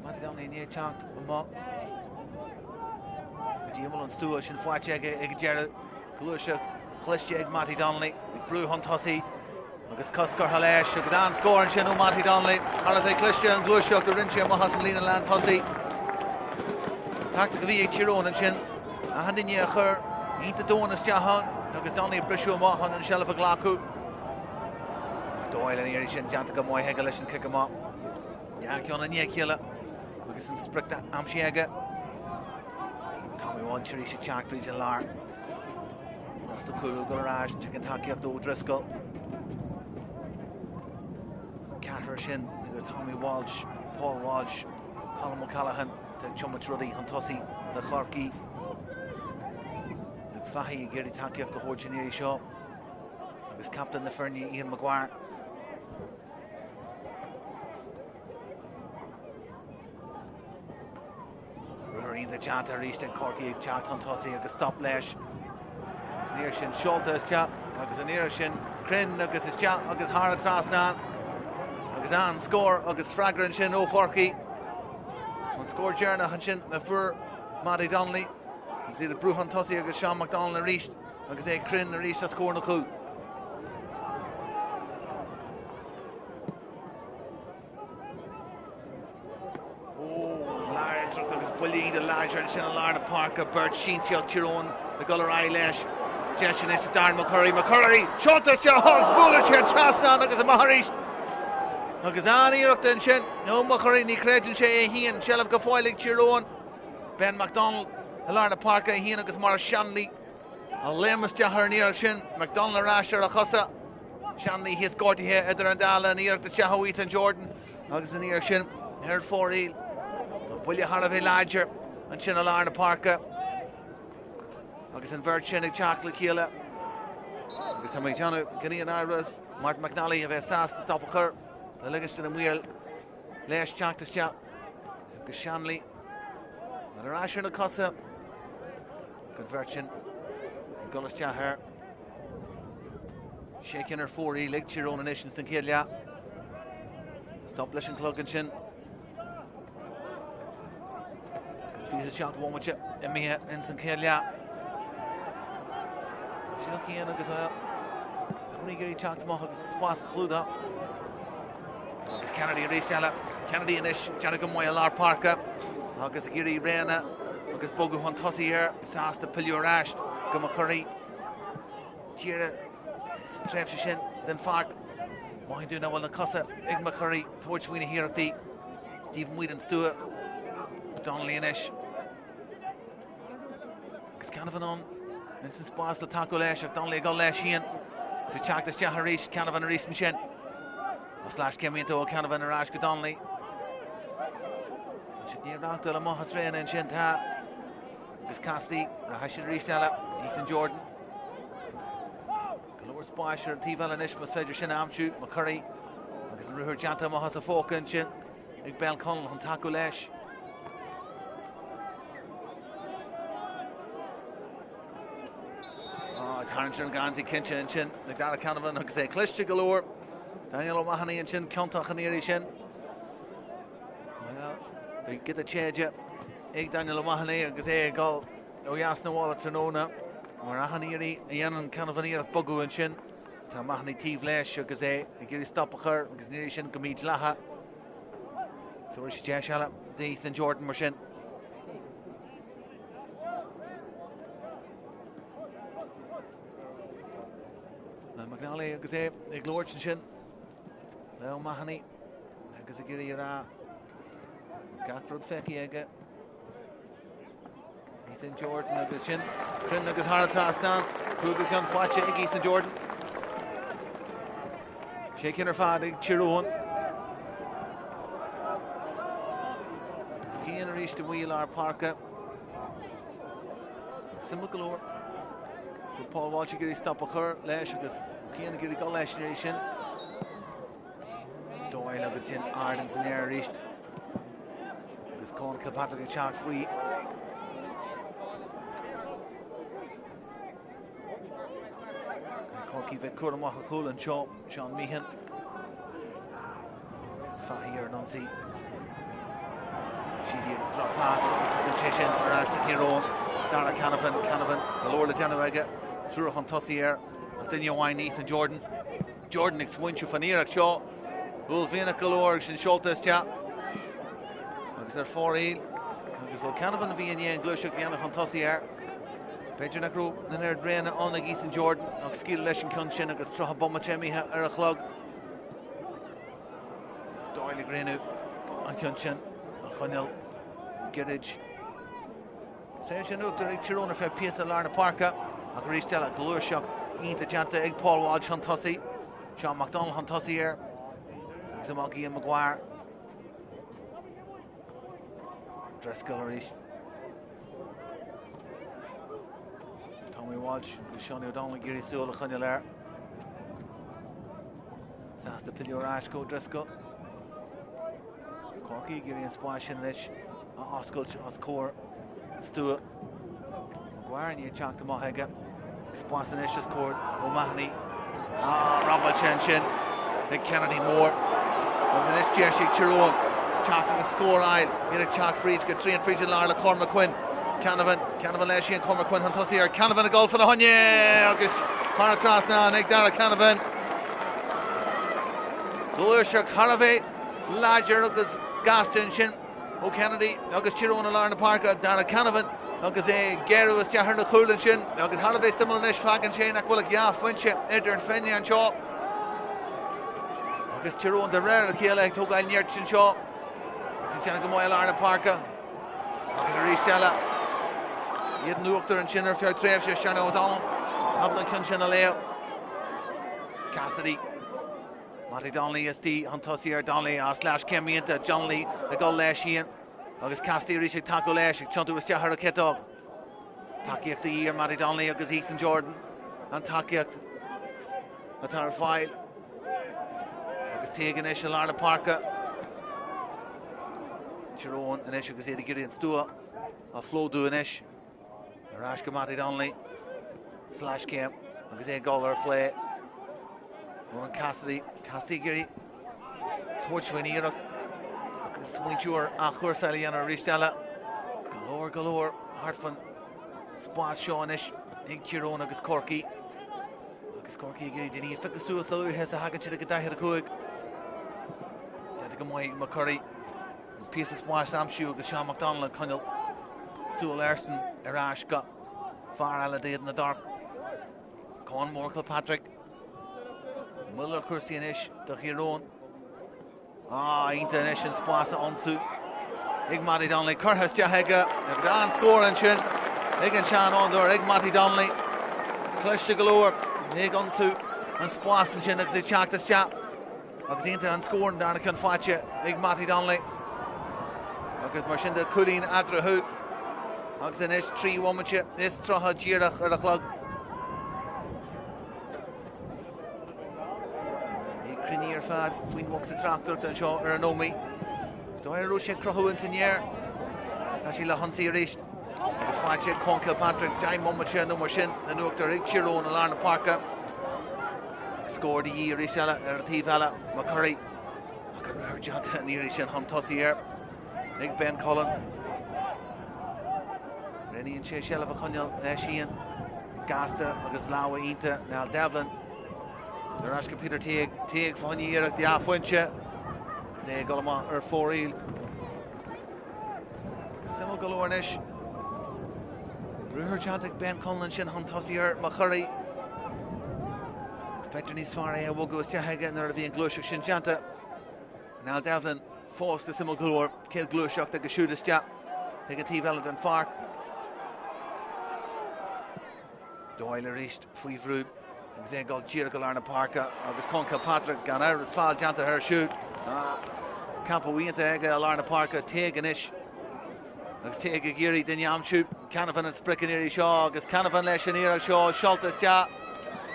Matty down in the chant, a mock. The Jimal and Stuart and Fwacheg, Egger, Glusha, Klishjeg, Matty Donnelly, Brew Huntossi. Agus Coscar Halesh, agus an score and Chino Matty Donnelly, Holiday Christian, Glushok, the Rinchi, Mahas Lena Land Tossi. Tactic of V8 Chiron and Chin, a hand in Yacher, Eat Donis Jahan, agus Donnelly Brishu Mahan and Shell of a Glaku. Doyle and Irishin, Jantica Moy Hegelish and kick him up. Yakion and Yakilla, agus in Spricta Amshiega. Tommy Wad, Chirishi Chak, Frijan Lar. Zastu Kuru, Garage, Chickentaki up to O'Driscoll. Carter Shin, either Tommy Walsh, Paul Walsh, Colin O'Callaghan, the Chumach Ruddy, Huntossi, the Corcaigh, Luke Fahy, Gary Taki up the Horchineri Shaw, agus captain the Fernie, Ian Maguire. Roinn the Janta reached in Corcaigh, Chat Huntossi, agus Stop Lesh, agus Nearshin, Schultes, Chat, agus Nearshin, Crin, agus is Chat, agus Harad Trasnan. Agus an score agus fragrant sin ó Corcaigh. On score Jerna Hanshin the fur Matty Donnelly. You see the Brew Huntossi agus Sean McDonald and reached agus a Crin and reached a score na cool. Oh, large agus bully the larger and Shin Larna Páirc Bert Sheenchiach Chiron the Guller Eyelash. Jeshin is Darren McCurry. Shorters Jar Hogs Buller Chair Trasnan agus a Maharish. Agus an íirecht an sin, no Machari ní creidin sé hían, Shell of Gafoilig Chiron, Ben MacDonald, Larna Páirc hían agus Mar Shanley, a Lemus Jahar níirecht sin, MacDonald Rasher a Chosa, Shanley his gorty here, Eder and Dala and íirecht the Chahawith and Jordan, agus an íirecht sin, Herd 4-1, Bullia Harvey Larger, and sin a Larna Páirc, agus an Virgin ag Chocolate Keela, agus Tammy Janu, Guinea and Iras, Martin McNally of Sass to stop a cur. The Livingston and Wheel, Lesh Jack to Chat, Shanley, and a Rasher in the Cossa, Conversion, Gullis Jahar, shaking her 4-1, Leg Chiron and Nation St. Killia, Stop Lish and Clugginchin, Visa Shot one with you, Emia in St. Killia, Shinoki and as well, only get Chat to Mohawk, Spas Cluda. Kennedy and Ristella, Kennedy and Ish, Janagum Lar Páirc, Agus Giri Rena, Agus Bogu Huntossi here, Sasta Pilio Rashed, Gummacurry, Tira, Tref Shin, then Fark, Why do now on the Cossa, Igmacurry, Torch Weena here at the Stephen Whedon Stewart, Donnelly and Ish, Agus Canavan on, Vincent Spas, the Taco Lesh, Donnelly Gull Lesh Ian, so Chak the Jaharish, Canavan and Reese Shin. Slash came into O'Canavan and Rashka Donnelly. Should near down to the Mohasrain and Shinta. Agus Cassidy, Rahashid Rishtala, Ethan Jordan. Galore Spasher, Tival and Ishmas Fedger Shin Amchu, McCurry. Agus Ruher Janta Mohasa Folk and Shin. Big Bell Conall on Taco Lesh. Tarrant and Ganzi Kincha and Chin, like that kind of an say Clishcha galore. Daniel O'Mahony and Chin, Countach and Erie Shin. Well, they get the change up. Egg Daniel O'Mahony, because they go, oh, yes, no wall at Trinona. Marahani, Ian and kind of an ear of Bugu and Shin. Tamahani T. Flesh, because they get a stop of her, because Neary Shin can meet Laha. Torish Jashala, Ethan Jordan Marshin. McNally, because they glory and Shin. Leo Mahoney, because they get a Gafford Fecky again. Ethan Jordan, because Shin. Trin, because Haratas down. Cougar can watch it, Ethan Jordan. Shaking her father, Chiron. Keane reached the wheel or Páirc. Simple galore. Paul Walsh get his stop of her, Lash, because Keane get a goal Lash nation. Doyle, because in Ardens in there reached. Because Conall Kilpatrick and shot free. Corcaigh Vic Curamach Cool and Sean Meehan. It's Fahir Nuncy. She did drop fast, it was to Concession, Arash to Hero, Dara Canavan, the Lord of Janawega, through a Hontossier, then you wine Ethan Jordan. Jordan ex Winchu Fanira Shaw, Ulvina Galorg, and Schultes Chat. Because they're 4-8. Because well, Canavan Vianney and Glushuk, Diana Hontossier. Pedro Nacru, the near drain on like Ethan Jordan, Skill Lesh and Kunshin, and Straha Bomachemi, Erachlog. Doyle Grenu, and Kunshin. Conall, Giddage. Session up to Chirona for Piesa Larna Parka. Akristella, Galurshak, Inta Janta, Egg Paul Walsh, Huntossi, Sean McDonald, Huntossi here. Examaki and Maguire. Driscoll Arish. Tommy Walsh, Sean O'Donnell, Gary Sewell, Conall there. Sasta Pilio Rashko, Driscoll. Corcaigh, Gary and Splash in Lish, Osculch, Oscore, Stewart, Maguire, and you chalk to Mohega, Splash and Lish, scored, O'Mahony, Robert Chenchin, Nick Kennedy Moore, comes in this Jeshik Chiron, chalk to the score line, get a chalk freeze, get 3 and 3 to Larla, Cormac Quinn, Canavan Leshi and Cormac Quinn, Huntossi, Canavan a goal for the Honye, August, Haratras now, Nick Dara Canavan, Glushak Haravay, Larger, August. Gaston Shin, O'Kennedy, August Chiron and Larna Páirc, Dara Canavan, August Geru was Jahar na Cool and Shin, August Holloway similar Nish Fag and Shane, Aquilak Yaf, Winship, Edder and Fenny and Shaw, August Chiron, the rare Kielek, Togai Nirch and Shaw, August Janagomoy Larna Páirc, August Rishella, Yid Nuukter and Shinner, Fair Trev, Shana O'Donnell, Ablan Kunshin Aleo, Cassidy. Matty Donnelly is the Huntossi Donnelly slash Kemi into John Lee, the goal Lash Ian. August Casti Rishik Taco Lash, Chuntu was Jahara Ketog. Takiak the year, Matty Donnelly, August Ethan Jordan, and Takiak Matar File. August Tegan Ish, Larna Páirc. Chiron and Ish, August Eddie Gideon Stua, a flow doing Ish. Rashka Matty Donnelly, slash Kem, August Ed Goller play. Rowan Cassidy Giri, Torch Vinira, Swinchur, Achur Saliana, Rishtala, Galore, Hartford, Spot Shawnish, Ig Chiron, Agus Corcaigh, Giri, did he fix the Louis has a Hagan Chitaka Dahirakuig, Tatagamoi McCurry, Piece of Splash Amshu, Sean McDonald, and Conall, Sue Larson, Erashka, Far Aladay in the dark, Con Morkel Patrick. Muller Kursianish, the Hiron. Inta Nish and Splasa onto Igmati Donnelly, Kurhas Jahega, Exan score and Chin, Ig and Shan on there, Igmati Donnelly, Clash to Galore, Ig onto and Splas and Chin, Ig Chak this chap, Inta and score and Darnakan Fatcha, Igmati Donnelly, Agus Marshinda Kulin Adrahu, Nish 3-1 this Traha Jirach or the Clog. Near fad, Fwyn walks the Tráchtaire to Shaw or Anomi. Doyle Roche Crohu and Senior. Tashi La Hansi reached. agus fáilte Conall Patrick Jaime Mumache nummer sin na nuachtar ag Tyrone Alarna Páirc. Scored the year Ishella Tífella McCurry. I can hear Janta near Ishan Huntossi here. Nick Ben Cullen. Rennie and Shella for Conall Sheehan. Gasta agus Lawa Inta now Devlin. The Rashka Peter Teague for year at the Afuenche. Say Golama or 4-eel. Simo Galornish. Ruher Jantic Ben Cullen Shin Huntossi here McCurry. Petroni Svare will go to Hagen or the Glushak Shinjanta. Now Devlin forced the Simul Glor, kill Glushak, the Gashudas Jap, Negative Eladon Fark. Doyle reached Fuivru, Zegol Jirgal Arna Parka, August Conall Patrick, Ganar, Fall Janta her shoot. Campo Winta Ega Alarna Parka, Teganish. August Tega Giri, Dinyam shoot, Canavan and Sprickaniri Shaw, August Canavan Leshanira Shaw, Shaltas Jap.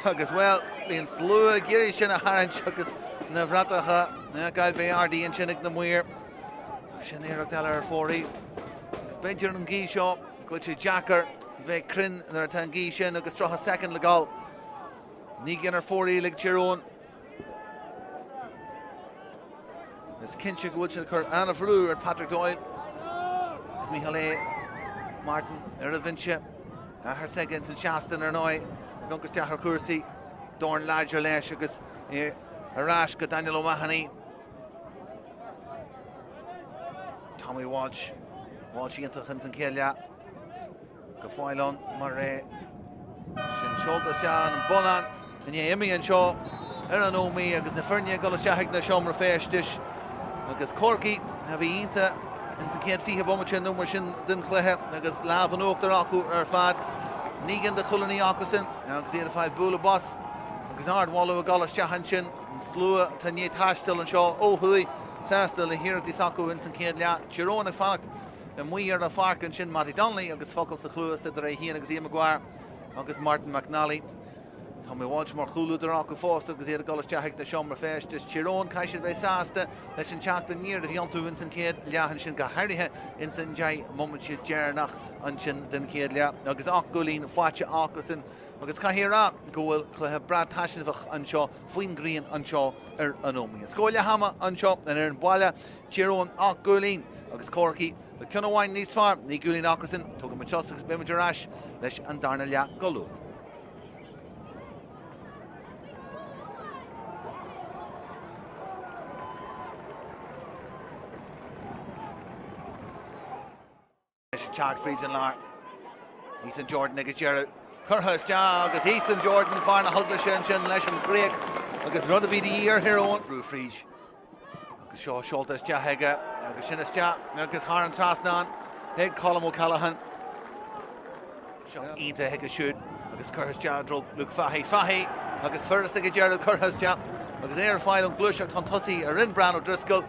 Agus well, being slow, Giri Shinna Haran Chuckus, Navrataha, Nagal Bayardi and Shinnick the Muir. Shinnirak Teller 40. Agus Benjamin Gishaw, Gucci Jacker, Vekrin, and their Tangishin, Agus Straha second Legal. Negan or 40 Lig Chiron. It's Kinchik Woodchilker, Anna Fru, and Patrick Doyle. It's Mihale, Martin, Eravincha, her seconds and Shaston or Noi. Duncan Stachar Kursi, Dorn Ladger Lesh, agus Arashka Daniel O'Mahony. Tommy Walsh into Hinson Kelia. Gafoilon, Murray, Shin Shoulders Jan, and Bonan, and Yemi and Shaw. Eran Omi, agus Nefernia Golashahig na Shomra Feshtish, agus Corcaigh, Heavy Inta, Hinson Ked Fiha Bomachin, number Shin Din Clehe, agus Lavan Oak the Raku Erfad. Negan the Culani Akusin, agus the 5 Bula Boss, agus Ard Wallow Golish Jahanchin, and Slua, Tanya Tashtil and Shaw, Oh Hui, Sastil, here at the Saku Vincent Kedlia, Chirona Fanak, and we are the Fark and Shin Matty Donnelly, agus Focal Seclua, said the Rahian, agus Ian Maguire, agus Martin McNally, Tommy Walsh, Markulu, the Raku Foster, agus the Golish Jahik, the Shomra Fesh, just Chiron, Kaishin Vesasta, Leshin Chakta near the Yontu Vincent Ked, Liahanshin Gaharihe, Insan Jai, Momentchi Jernach, Unshin, Den Kedlia, agus Akgulin, Facha Akusin, agus Kahira, Goel, Brad Tashinvach, Anshaw, Fuin Green, Anshaw, Anomi. Skolia Hama, Anshaw, and Ern Boila, Chiron, Akgulin, agus Corcaigh, the Cunawine Nice Farm, Nigulin Akusin, Togamachos, Bimajarash, Lesh and Darnalia Golu. Charles Frieds and Lar. Ethan Jordan against Gerald. Curhus Agus Ethan Jordan, Farna Huldershin, Leshan Craig. Agus Rudavy the year here on Rue Friege. Agus Shaw Schultes Jahega. Agus Shinnis Jah. Agus Haran Trasnan. Heg Colm O'Callaghan. Shot Inta Hega Shoot. Agus Curhus Jah drug Luke Fahy. Agus first against Gerald Curhus Jah. Agus Air File on Glushak Tontussi. Arin Brown O'Driscoll.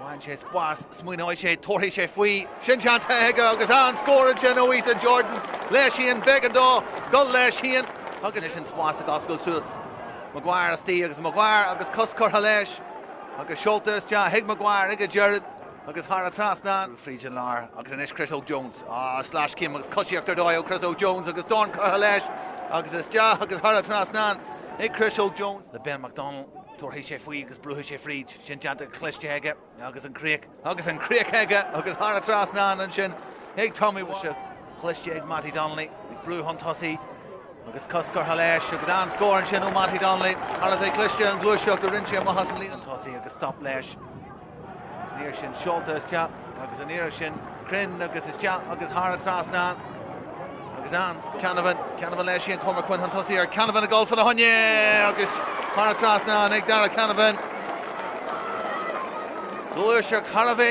Wanches Boss, Smuinoishe, Torhishe Fui, Shinchant Hega, agus an score and Chen Ethan Jordan, Leshian, Begando, Gull Leshian, Huganishin Swas, Gospel Sus, Maguire, Steve, agus Maguire, agus Cuskor Halesh, agus Schultes, John Hig Maguire, Iga Jared, agus Hara Trasnan, Frijan Lar, agus Anish Chris O'Jones, Slash Kim, agus Cushy after Doyle, Chris O'Jones, agus Don Halesh, agus Jah, agus Hara Trasnan, Ig Chris O'Jones, the Ben McDonald. Torhishe Fui, agus Bruhishe Friege, Shin Janta Clishte Hega, agus an Craig Hega, agus Hara Trasnan and Shin, Hig Tommy Washer, Clishte Heg Matty Donnelly, Brew Huntussi, agus Cuskor Halesh, agus an score and Shin Matty Donnelly, Haraday Clishte and Glushuk, the Rinche Mahasan Lean Tussi, agus Stop Lesh, agus the Irshin Schultes Jap, agus an Irshin Crin, agus is Jap, agus Hara Trasnan, agus an Canavan Leshi and Cormac Quinn Huntussi, or Canavan a goal for the Hunye, agus Hara Trasnan, Nick Dara Canavan. Glushuk Haravay.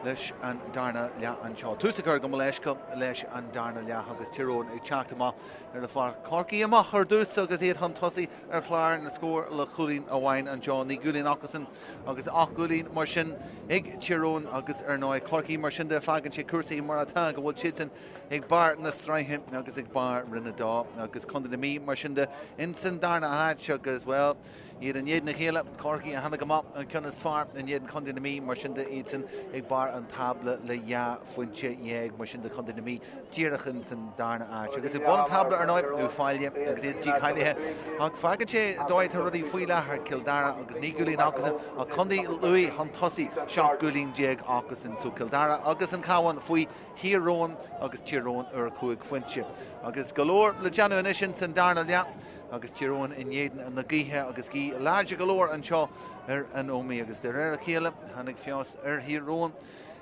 leis an darna lea an seo. Túsagur go leisco leis an darna lea agus Tír Eoghain ag teachtamá ar a far Corcaigh amach ar dús agus iad han tosaí ar chláir na scór le Chulín Eoghain an seo. Ní gúlín achasan agus ach gúlín mar sin ag Tír Eoghain agus ar nói Corcaigh mar sin de fagan sé cuasaí mar atá go bhfuil siad ag bar na straithe agus ag bar rinne dá agus chunda na mí mar sin de in san darna háit agus well iad an iad na chéile Corcaigh a hanna gamá an cynnas far an iad chunda na mí mar sin de iad san ag bar an tabla le ja fuinte jeag mar sin de chunda na mí díirichan san darna háit agus ag bon tabla ar nói ú fáile agus iad dí chailithe ag fagan sé dóid a rudí faoi lethar Kildara agus ní gúlín achasan a chundaí luí han tosaí seach gúlín jeag achasan sú Kildara agus an cáhain faoi Tír Eoghain agus Tír Eoghain ar chuig fuinte agus golóir le deanú inis san darna lea agus Tír Eoghain in éidean an na gíthe agus gí láide golóir an seo ar an Ómaigh agus de ar a chéile hanig fios ar Tír Eoghain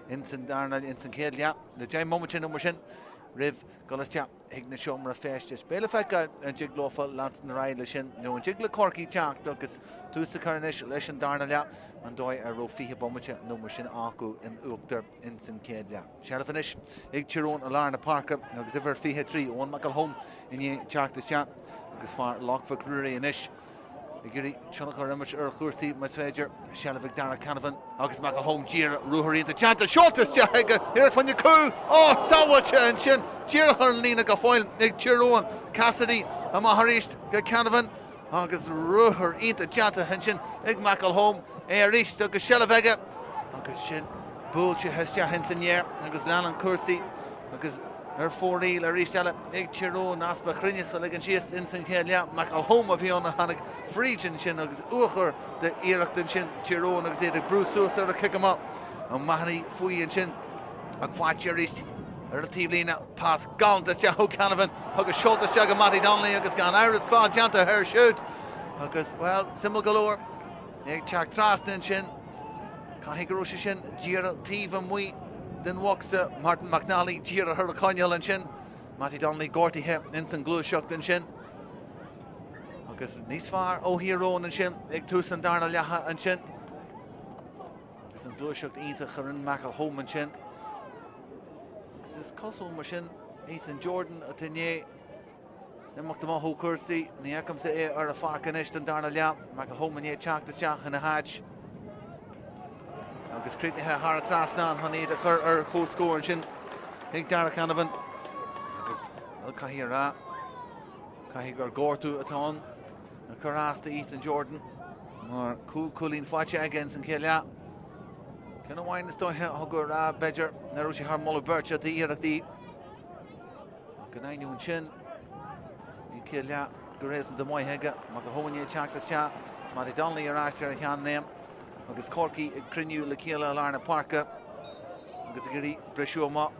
in san darna in san céad lea le deim momentin mar sin rih golastea ag na seo mar a féistis. Peile fecha an jig lofa lans na raile sin nó an jig le Corcaigh teacht agus túsa carnis leis an darna lea an dóid a ro fiche bommate nó mar sin acu in uachtar in san céad lea. Sealafanis ag Tír Eoghain a lár na Páirc agus ifar fiche trí ón macal home in é teachtas teach agus far lochfa grúirí inis. I gurí seannach rimmers ar chuirsaí mas féidir Sealavig Dara Canavan agus macal home dír ruúthaíonnta teanta seoltas teaga ar fanne cool sáhaite an sin dír an lína go fáil ag Tír Eoghain Cassidy a maitharíist go Canavan agus ruúthaíonnta teanta an sin ag macal home é a ríist agus Sealavige agus sin búilte heiste hen san néir agus lean an cuasaí agus ar fóríil a rísteile ag Tír Eoghain aspa chrinneas a ligan síos in san chéad lea macal home a bhí anna hanig frídin sin agus uachar de iireachtain sin Tír Eoghain agus iad ag brúsús ar a kickoff an maithanaí faoi an sin ag fáilte a ríist ar a tíomhlína pás galtas te ho Canavan agus seoltas te go Matty Donnelly agus gan áras fá deanta ar siúd agus well simul galóir ag teach trasna sin caithfidh go raibh sin díra tíomh an muoi den Waxa Martin McNally dír a thur a Conall an sin Matty Donnelly gortaithe in san glúiseacht an sin agus níos fearr ó Tír Eoghain an sin ag tús an darna leatha an sin agus an glúiseacht ionta churann macal home an sin agus is cosúil mar sin Ethan Jordan a tinné imachta má thó cuasaí ní eicem sa é ar a farcanis den darna lea macal home an é teachtas teach in a háid agus críitnithe thar a trasna an haníad a chur ar chóscóir sin ag Dara Canavan agus caithfidh rá caithfidh gur górtú atá a churásta Ethan Jordan mar cúlín fáite aige san chéad lea cinna bhain is dóithe thugur rá beidir na raibh sé thar molla beirt a iireachtaí go nainniún sin í chéad lea go rééis an do maithe mar go hómaí teachtas te Matty Donnelly ar áiste ar a cheann néam agus Corcaigh ag criniú le chéile a lár na Páirc agus a gurí breisiú má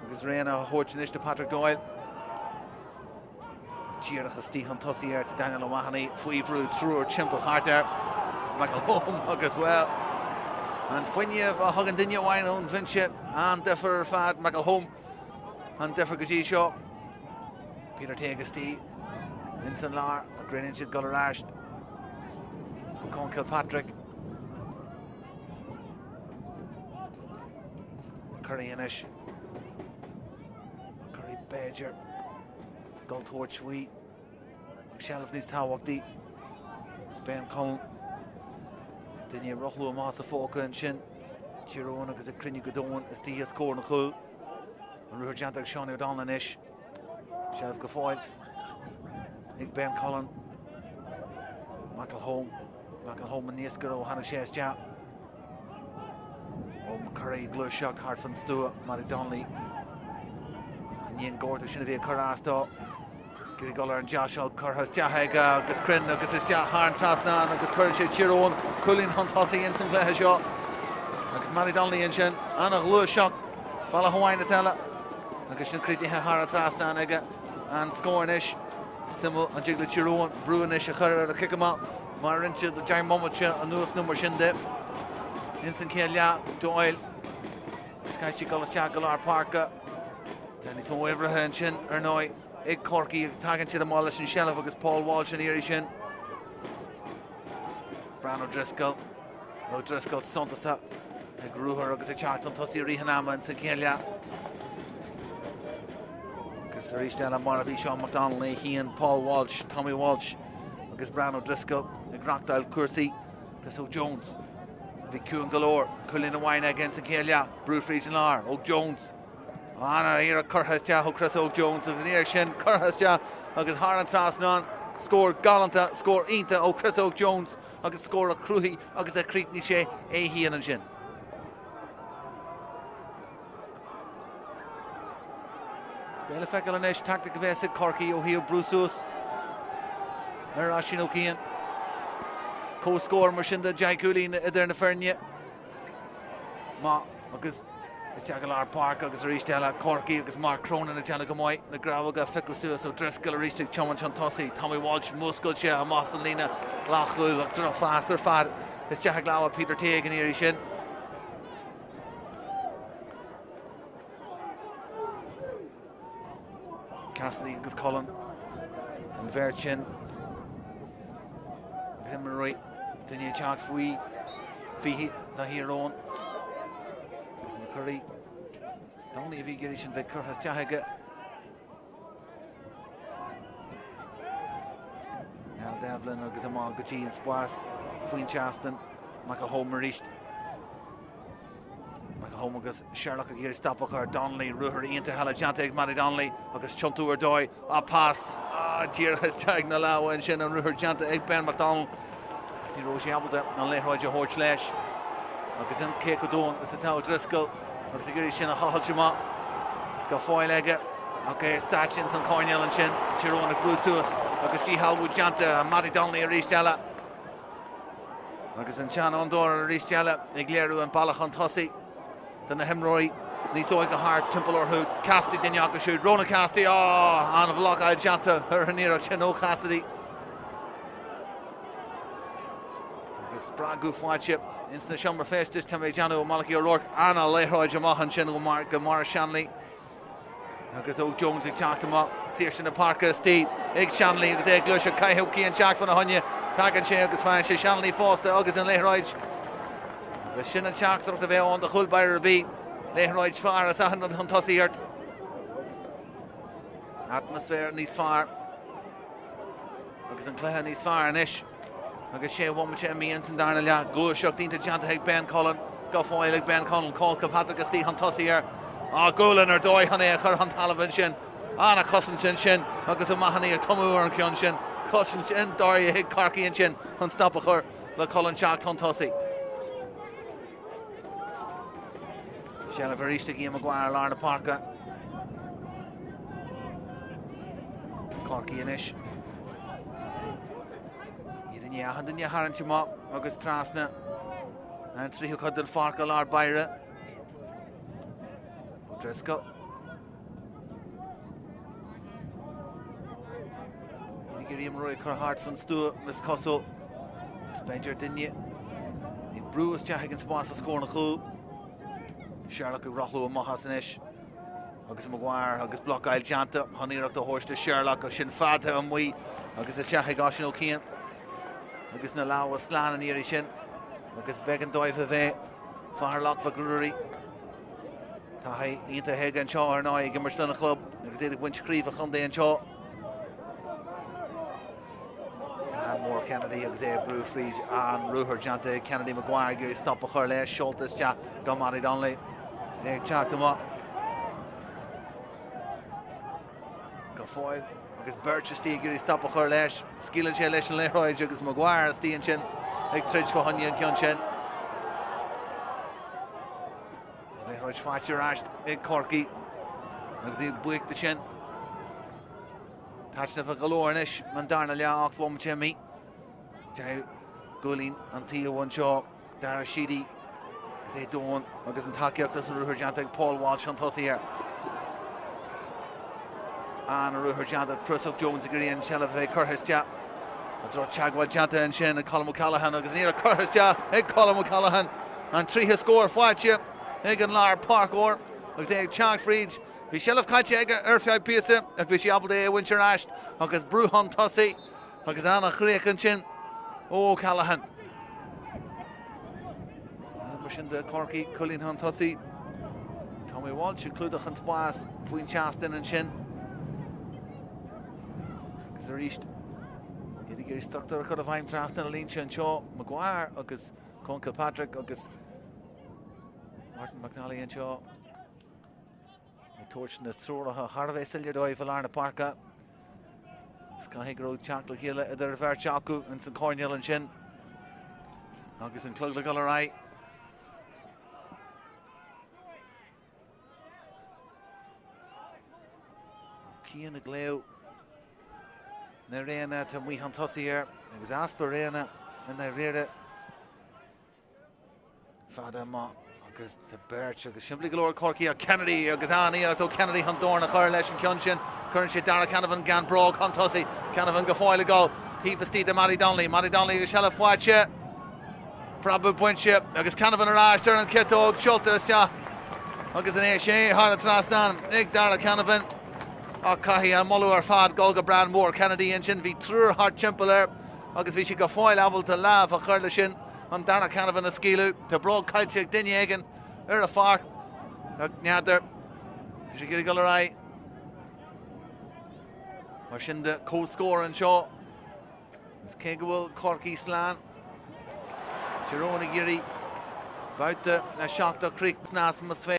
agus réana a thuirtenis de Patrick Doyle tíirechas tí an tosaí ar Daniel O'Mahony faoi bhrú trúr timpeall thart ar macal home agus well an foiineh a thugan duine amháin ón bhainse an deafar ar fad macal home an deafar go dtí seo Peter Teagas tí in san lár a gréann siad go aráist go Conn Kilpatrick Curry inis Curry Badger Gold Torch Sweet Shelf níos táhaachtaí Ben Conall duine rochlú más a fóca an sin Tír Eoghain agus a crinne go dóin is tí a scór na chúl an ruúr deanta Seán O'Donnell inis Shelf go fáil ag Ben Conall macal home an níos go ó hana sé te Curry glúiseacht hart fan stúa Matty Donnelly an dhéon górta sinna bhí churásdá gurí go ar an deasáil churthas deathaige agus crin agus is death thar an trasna agus chuir sé Tír Eoghain cúlín an tosaí in san bhleithe seo agus Matty Donnelly an sin anna glúiseacht balla hamhainnas eile agus sin críoithe thar a trasna aige an scóirnis simú an jig le Tír Eoghain brúanis a chur ar a kickoff mar rinse de deim momate an nuas numar sin de in san chéad lea Doyle agus caiithfidh golas teach go lár Páirc Danny Tó Uimhrithe an sin ar nói ag Corcaigh agus tagann siad amá leis an Shelf agus Paul Walsh an éirí sin Bran O'Driscoll O'Driscoll suntasa Grúthar agus a teacht an tosí rihanama an sa céile. Agus a ríiste a mar a bhí Sean McDonald, Hían, Paul Walsh, Tommy Walsh, agus Bran O'Driscoll, ag Rachtail Cursey, agus Ó Jones. Bhí Cuan galore, Cullen Wine against the céile, Bruce Region Lar, Ó Jones. Anna here a Corcaigh ó Chris Ó Jones, agus near sin Corcaigh agus Harlan Trasnan, score galanta, score Inta ó Chris Ó Jones, agus score a Cruhy, agus a Creekney sé Hían an sin. Peile fecal an eis tactic of Essex, Corcaigh ó Hío Bruceus. Ashin O'Kean. Co-score mar sin de Jai Cooley idir na Fernie. Ma agus is Jaguar Páirc agus a ríiste Corcaigh agus Mark Cronin a Jana Gamoy na Gravaga Fickle Suas ó Driscoll a ríiste Choman Chantosi, Tommy Walsh Muscle sé a Moss an Lína Lachlu ach dra faster fad is Jaguar Peter Teagan here sin. Cassidy agus Cullen and Verchin agus Roinn then you chat fui fihi da Roinn agus na Curry only if you get it in Vicar has Jahaga now Devlin agus Amal Gaji and Spas Fuin Chaston Michael Homerish Home agus Sherlock here stop her Donnelly Ruher into Halajante Matty Donnelly agus Chuntu Doi a pass Dear has tagged na law and Shin and Ruher Janta Egg Ben McDonald Ni Roshi Abelda and Leroy Horch Lesh agus in Cake O'Don is the Tau Driscoll agus the Giri Shin a Hahajima go foil egg okay Sachins and Cornell and Shin Chirona Bruceus agus G Halwood Janta and Matty Donnelly reached Ella agus in Chan Ondor reached Ella Igleru and Balachan Tossi then the Hemroy, Nisoig a hard Temple or Hood, Casti Dinyaka shoot, Rona Casti, on a vlog I Janta, her Hanira Chino Cassidy. This Bragu Fwatchip, instant Shummer Fest, this time Jano Malaki O'Rourke, Anna Leroy Jamahan Chino Gamara Shanley. Agus Ó Jones ag teacht him up, Sears in the Parka Steve, Ig Shanley, agus Eg Lusha, Kai Hookie and Jack van a Hunya, Tagan Che, agus Fan, Shanley Foster, agus and Leroy. The Shin and Sharks are the way on the Hull by Ruby. Leroy far as a hundred on Tossy Earth. Atmosphere in these far. Because in Clehan these far and ish. Because Shea one which me and Darnell Go shocked into Janta Ben Cullen. Go for like Ben Conall. Call Patrick Steve on Tossy Earth. Golan or Doi Honey a Curran Talavision. Anna Cousin Shin. Because a Mahani a Tomu or Kyonshin. Cousin Shin. Doi a hit Corcaigh and Shin. On stop of her. The Cullen Shark on Tossy. Shella Verista Guy Maguire Larna Parka Corcaigh and ish Yidanya Handanya Haranchima August Trasna and Sraith Hudden Farka Lard Byra O'Driscoll Yidgiriam Roy Carhart from Stu Miss Cosso Spencer Dinya Bruce Jahagan Spasa score na Khu Sherlock Rochlo and Mahasanish August Maguire, August Block Isle Janta, Honeyrock the horse to Sherlock, Shin Fadha and we, August the Shahig Oshin O'Kean, August Nalawa Slan and Irishin, August Began Doivave, Farlock Vagruri, Tahi, Inta Heg and Shaw or Noi, Gimmerstone Club, August Edic Winch Creve, Hunde and Shaw. And more Kennedy, August Brew Freege, and Ruher Janta, Kennedy Maguire, Gary Stop of Hurley, Schultes, Jack, Domhnaigh Donnelly. They charged him up. Go foil. Agus Birch Steve Giri stop a Hurlesh. Skill and Lesh and Leroy Agus Maguire Steve Chin. Like Tridge for Hunya and Kyunchin. Leroy Fatcher Ashed in Corcaigh. Agus he break the chin. Touched of a galore ish. Mandarna Lia Oct one Jimmy. Jai Gulin and Tia one Shaw. Dara Sheedy. They don't. Agus and Taki up to Ruher Janta Paul Walsh on Tossy here. And Ruher Janta Chris Jones agree and Shelave Curtis Jap. That's what Chagwell Janta and Shin and Colin O'Callaghan. Agus near Curtis Jap. Hey Colin O'Callaghan. And three his score fight you. Egan Lar Park or. Agus they Chag Freed. Vi Shelaf Kachega Earthfight Pisa. Agus Yabble Winter Ash. Agus Bruhon Tossy. Agus Anna Creek and Shin. Oh Callahan. Marsin de Corcaigh Culleen Han Tussie. Tommy Walsh included an spas Fuin Chastin and Shin. Agus reached Gary Tráchtaire could have I'm Trastin Allianz and Shaw Maguire agus Conall Patrick agus Martin McNally and Shaw. He torched the throw of Harvey Sillier Doi Valarna Parka. Sky Road Chocolate Hill at the River Chaku and St Cornell and Shin. Agus and Clug the Color Eye. Cian Gleo. Narena to we han Tussie here. It was Asperena and they read it. Fada Ma agus the Birch agus simply galore Corcaigh Kennedy agus Annie to Kennedy han Dorna Corlesh and Kyunshin. Currently Dara Canavan gan Brog han Tussie. Canavan go foil go. Teepasti to Matty Donnelly. Matty Donnelly shall have Fwache. Prabu Bunchip agus Canavan Araj Durn Kitto Schultes ja. Agus an Ashe Harlan Trastan. Ig Dara Canavan. Cahi and Molu are fad Golga Brand Moore Kennedy engine V true hard chimpeler August Vishi go foil able to laugh a Curlishin on Dana Canavan a skilu to Brog Kalchik Dinyagan a Fark Nader she get a Galerai Marshinda co score and show Kegawil Corcaigh Slan Sharona Giri Babhta a shock to Creek Snasmas face.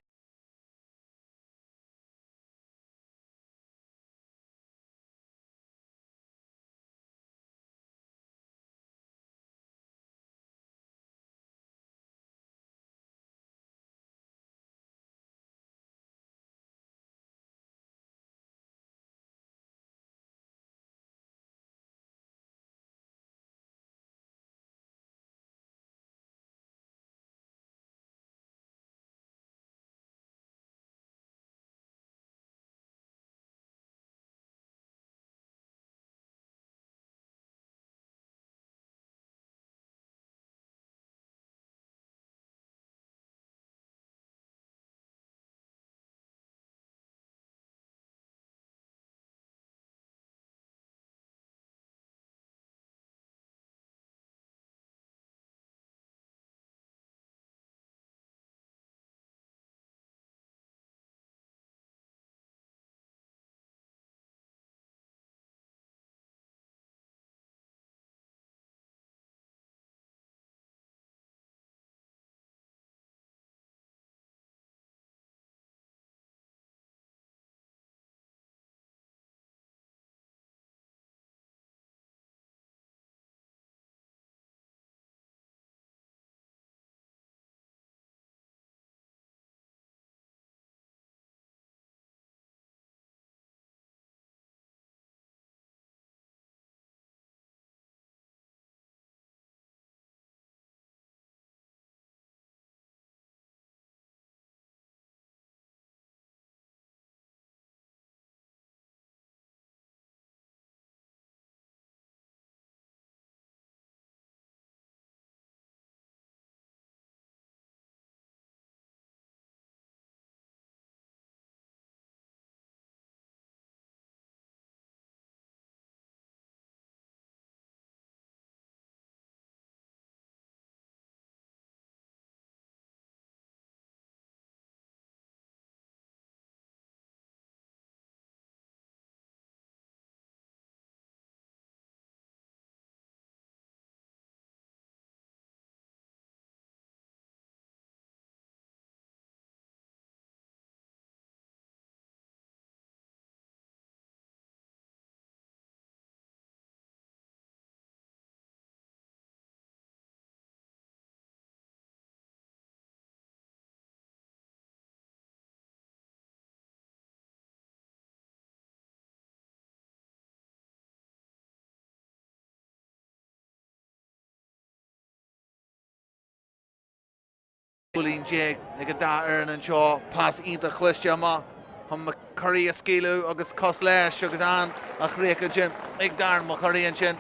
Bullying Jake, they get that Earn and Shaw, pass into Chlishjama, from McCurry a skilu, August Coslash, August Ann, a Chreka Jin, Igdarn, McCurry and Shin,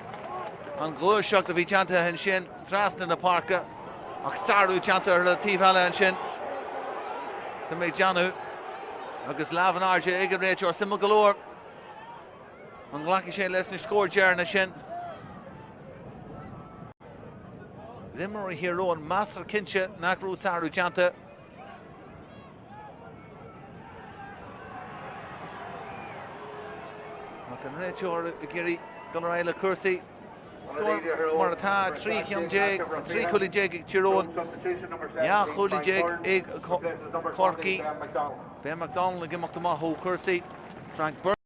and Glue Shock the Vichanta and Shin, Thrust in the Parka, Aksaru Chanta, Relativa and Shin, to make Janu, August Lavan Arja, Igarach or Simul Galore, and Glacky Shane Lesson scored Jaron and Shin. Zimmer hero and Master Kincha Nakru Saru Janta. Can reach over Gary Gunnar Cursi. Score Marta, 3 Young Jag, 3 Cully Jag, Chiron. Yeah, Cully Jag, Egg Corcaigh. Ben McDonald, Gimmock Maho Cursi. Frank Burch.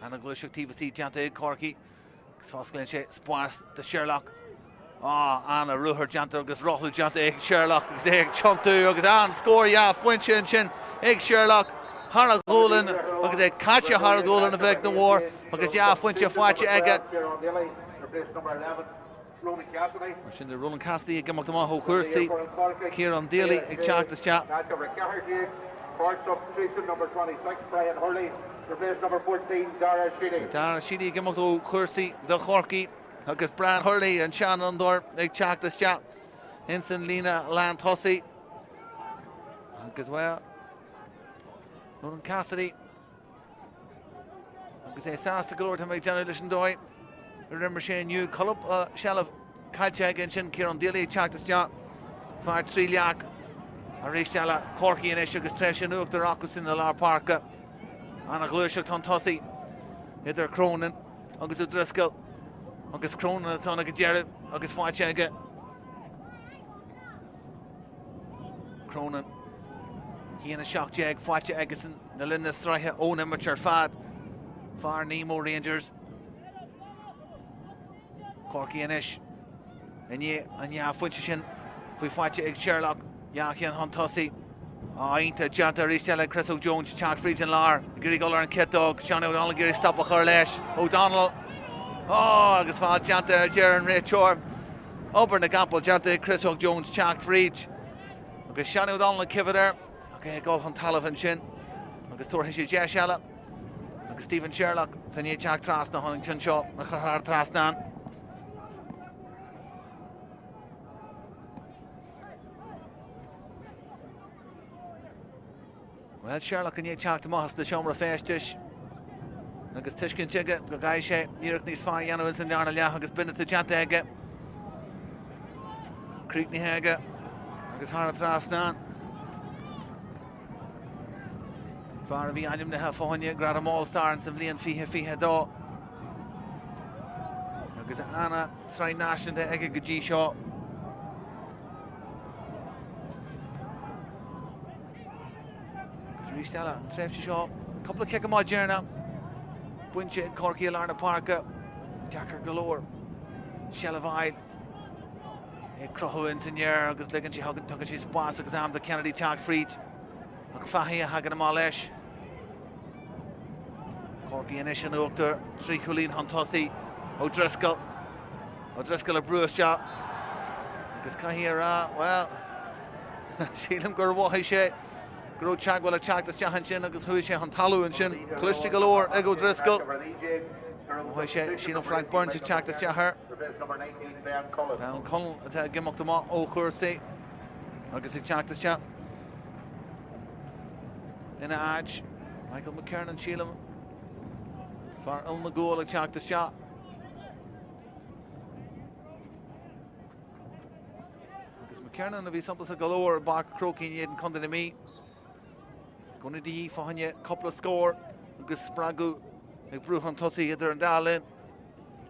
Anna Glushuk TVC Janta Corcaigh. Sfosglin sé Spórt the Sherlock. Anna Ruher Janta agus Rothlu Janta Sherlock agus Chontu agus an score Fuinche Chin Sherlock. Harald Golan agus Katja Harald Golan effect the war agus Fuinche Fache Ega. Sin de Roland Cassidy gemach the Maho Cursi. Kieran Daly Chactas Chat. Substitution number 26 Brian Hurley. Replace number 14 Dara Sheedy. Dara Sheedy gemach the Cursi the Corcaigh. Agus Brian Hurley and Shannon Dor Chactas Chat. Ensign Lena Lantossi. Agus well. Roland Cassidy. Agus Sas the Glor to make Generation Doi. Remember Shane you call up shell of Kalchag and Shin Kieran Daly Chactas Chat. Far Triliak. Arishella Corcaigh and Eshagus Treshan Oak the Rockus in the Lar Park. Anna Glushuk Tontossi. Hither Cronin. Agus Driscoll. Agus Cronin and Tona Gajerib. Agus Fachega. Cronin. He and a shock jag. Facha Eggison. The Linda Sraith. Own amateur fad. Far Nemo Rangers. Corcaigh and Ish. And Funchishin. We Facha Egg Sherlock. Yachian Huntossi. Ainta Janta Ristella Chris O'Jones, Chuck Friedgen Lar, Gary Guller and Kit Dog, Sean O'Donnell, Gary Stoppacher Lesh, O'Donnell. Agus Fall Janta, Jaron Rachor. Over in the Gamble, Janta, Chris O'Jones, Chuck Friedge. Agus Sean O'Donnell and Kivider. Okay, Gol Huntalavan Shin. Agus Torhishi Jeshella. Agus Stephen Sherlock, Tanya Chuck Trasna, Huntington Shaw, Nakahar Trasnan. Well, Sherlock and Yachak to Moss, the Shomra Festish. Agus Tishkin Jigga, Gagaisha, Nirk Nis Far Yanowins and Darnell Agus Bennett to Jantega. Creekney Haga, Agus Hara Trasnan. Far of the Adam to have Fonya, Gradam All Star and Savlian Fiha Do. Agus Anna, Sraith Nation to Ega Gaji Shaw. Ristella and Trefshi Shaw. A couple of kick em out here now. Bunche, Corcaigh, Larna Parka, Jacker Galore, Shellavile, Crohuins in Yer, Agus Ligan, she hugged Tuckashi Spas, exam the Kennedy Chuck Friedge, Akfahia, Hagan Malesh, Corcaigh and Ishan Oakter, Srikulin Huntossi, O'Driscoll a Bruce shot, Agus Kahira, well, Sheelam Gurwahishe. Gro Chagwell a Chag the Chahanchin, Agus Huisha Huntalu and Shin, Clishti Galore, Ego Driscoll. Huisha, Sheena Frank Burns, Chag the Chahar. Down Conall, Gimmock the Mott, O'Cursi. Agus Chag the Chah. In a Adge, Michael McKernan, Sheelam. For Ulmagul, a Chag the Chah. Agus McKernan, if he's something to Galore, Bark Croaking, Yedin Condon to me. Going to the Fahanya, couple of score. Agus Spragu, Bruhan Tossi, Hither and Darlin.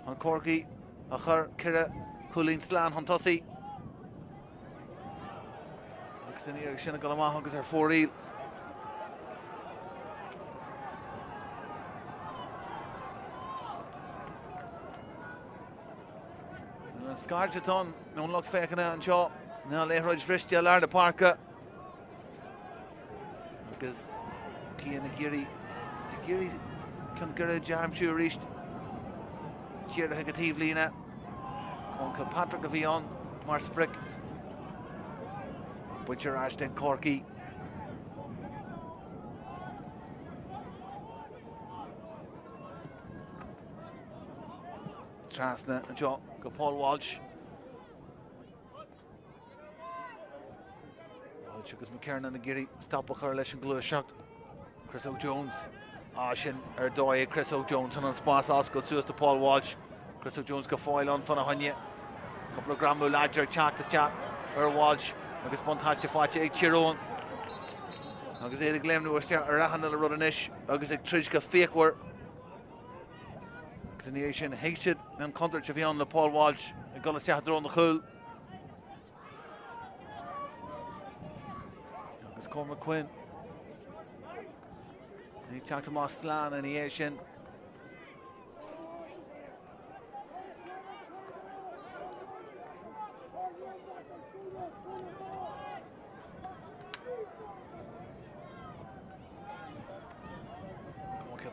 On Corcaigh, Achar, Kira, Hulin Slan, Huntossi. Agus in here, Shinnagalama, Agus her 4 reel. And Scargeton, no luck faking out and shot. Now Lehroj Vrishtia, Larda Parka. Agus Kian Giri can get a jam to reached here the Hegative Lena Conca Patrick of Ion Mars Brick Butcher Ashton Corcaigh Trasna and Joe Paul Walsh. Chukas McKernan and Giri stop a correlation glue shot. Chris O'Jones. Ashin Erdoy, Chris O'Jones on Spas Oscar to Paul Walsh. Chris O'Jones got foil on Funahanya. Couple of Gramu Ladger, Chak to Chak, Walsh. Agus Pontacha Facha, Chiron. Agus Eric Glenn was there, Rahan and Rodanish. Agus Trijka fake were. Agus in the Asian Hated and Contra Chavion, the Paul Walsh. And Gullis Chahadron on the Hull. Cormac Quinn. And he talked to Moss Slan and the Asian.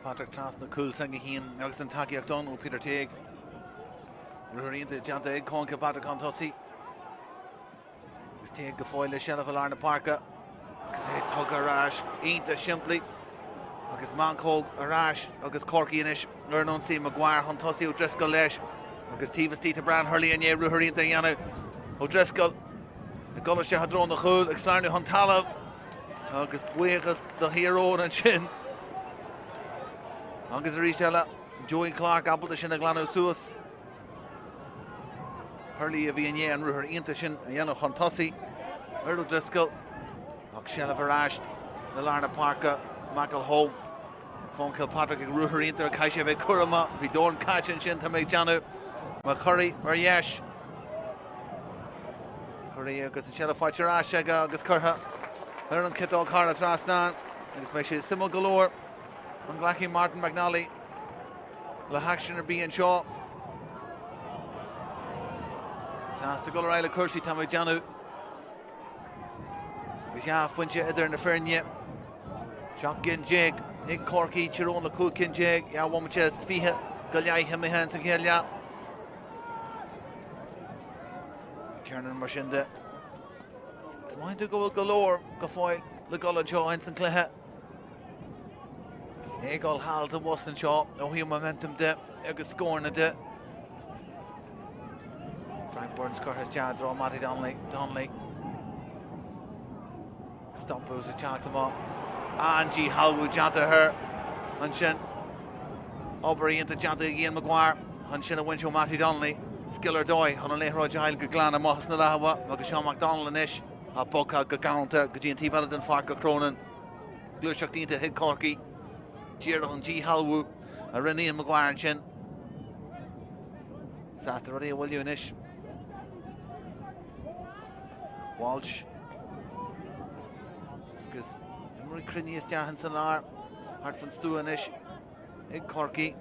Páirc tras na cool sang hín agus an takeíach don ó Peter Teig. Ruhirínta Janta ag Conall Páirc an tosaí. Agus Teig go fáil le Shelf a Lárna Parca. Agus é tug arás ínta siimplí. Agus Mancóg arás agus Corcaigh inis. Arnon sí Maguire an tosaí ó Driscoll leis. Agus Tíbhas Tita Brand hurlí ané ruhirínta dhéanamh ó Driscoll. Na gola sé hadrón na chúil ag slárnú an talamh. Agus buíochas do híróin an sin. Agus a rísile Joey Clark abalta sin a glanú suas. Hurlí a bhí ané an ruthir ionta sin a dhéanamh an tosaí. Earl Driscoll ach Shelf arás na Lárna Parca Michael Home. Conall Páirc ag ruthir ionta a caiise bheith curama. Bhí dóin caiin sin tá méid deanú. Má Curry mar dheis. Curry agus an Shelf fáilte arás agus curtha. Ar an kitál carna trasnán. Agus mé sé simú galóir. An ghlaithí Martin McNally le haction ar bíon seo. Tásta go raibh le cursí tá méid deanú. Agus fuinte idir na feirne. Seach gin jig. Ig Corcaigh tirón le cúd cin jig. Bhaimte fiche go leithe mé hen san chéile. Cearnan mar sin de. Gus maithú go bhfuil galóir go fáil le gola seo hen san cluiche. Éáil háils a bhas an seo ó hí momentum de agus scórna de. Frank Burns curthas dead rá Matty Domhnaigh. Stoppús a teachtamá. Angie Halwood Janta her. An sin. Obaríonnta Janta Ian Maguire. An sin a winseó Matty Domhnaigh. Skiller dói an léithróid heil go glána mohas na láha agus Sean McDonald inis. A bocha go gánta go dtíon tíbhile den farca Cronin. Glúiseach dínta hig Corcaigh. Díreach an G Halwood a rinne Ian Maguire an sin. Sásta rudí a bhfuilú inis. Walsh. Agus imrí crinníos deahan san lár. Hart fan stú inis. Ig Corcaigh.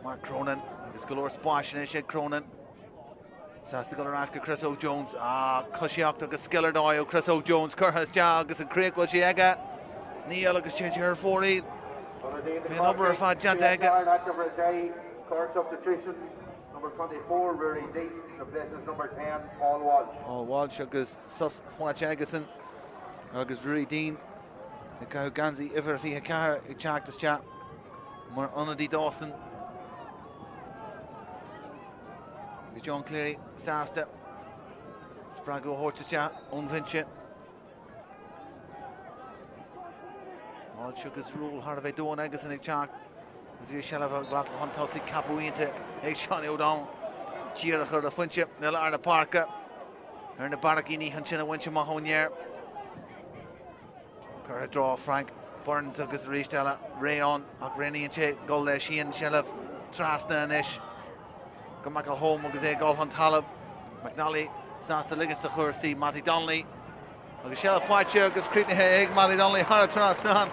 Mark Cronin. Agus golóir spáis inis ag Cronin. Sásta go arás go Chris O'Jones. Cosíocht agus skillar dói ó Chris O'Jones. Curthas deag agus an craig bhil sí aige. Níl agus téidir ar fórí. Bhíon obair ar fad Janta aige. Court substitutions. Number 24, Rory Dean. The place is number 10, Paul Walsh. Paul Walsh agus sus fáilte agasan. Agus Rory Dean. I go gansaí ifir fiche ceathair ag teachtas te. Mar Anadí Dawson. Agus John Cleary, sásta. Spragu hortas te, unvinse. Walsh agus rúil har a bheith dóin agus ag teach. Agus í Shelf a glach an tosaí capúínta ag Seán O'Donnell. Díreach ar a funte na Lárna Parca. Ar na Baragini an sin a winse mahónéir. Cur a drá Frank Burns agus rístela Roinn ach réníonn sé go le síon Shelf trasna inis. Go Michael Home agus é gáil an talamh. McNally sásta ligas de chuirsaí Matty Domhnaigh. Agus Shelf fáilte agus crítinithe ag Matty Domhnaigh har a trasna.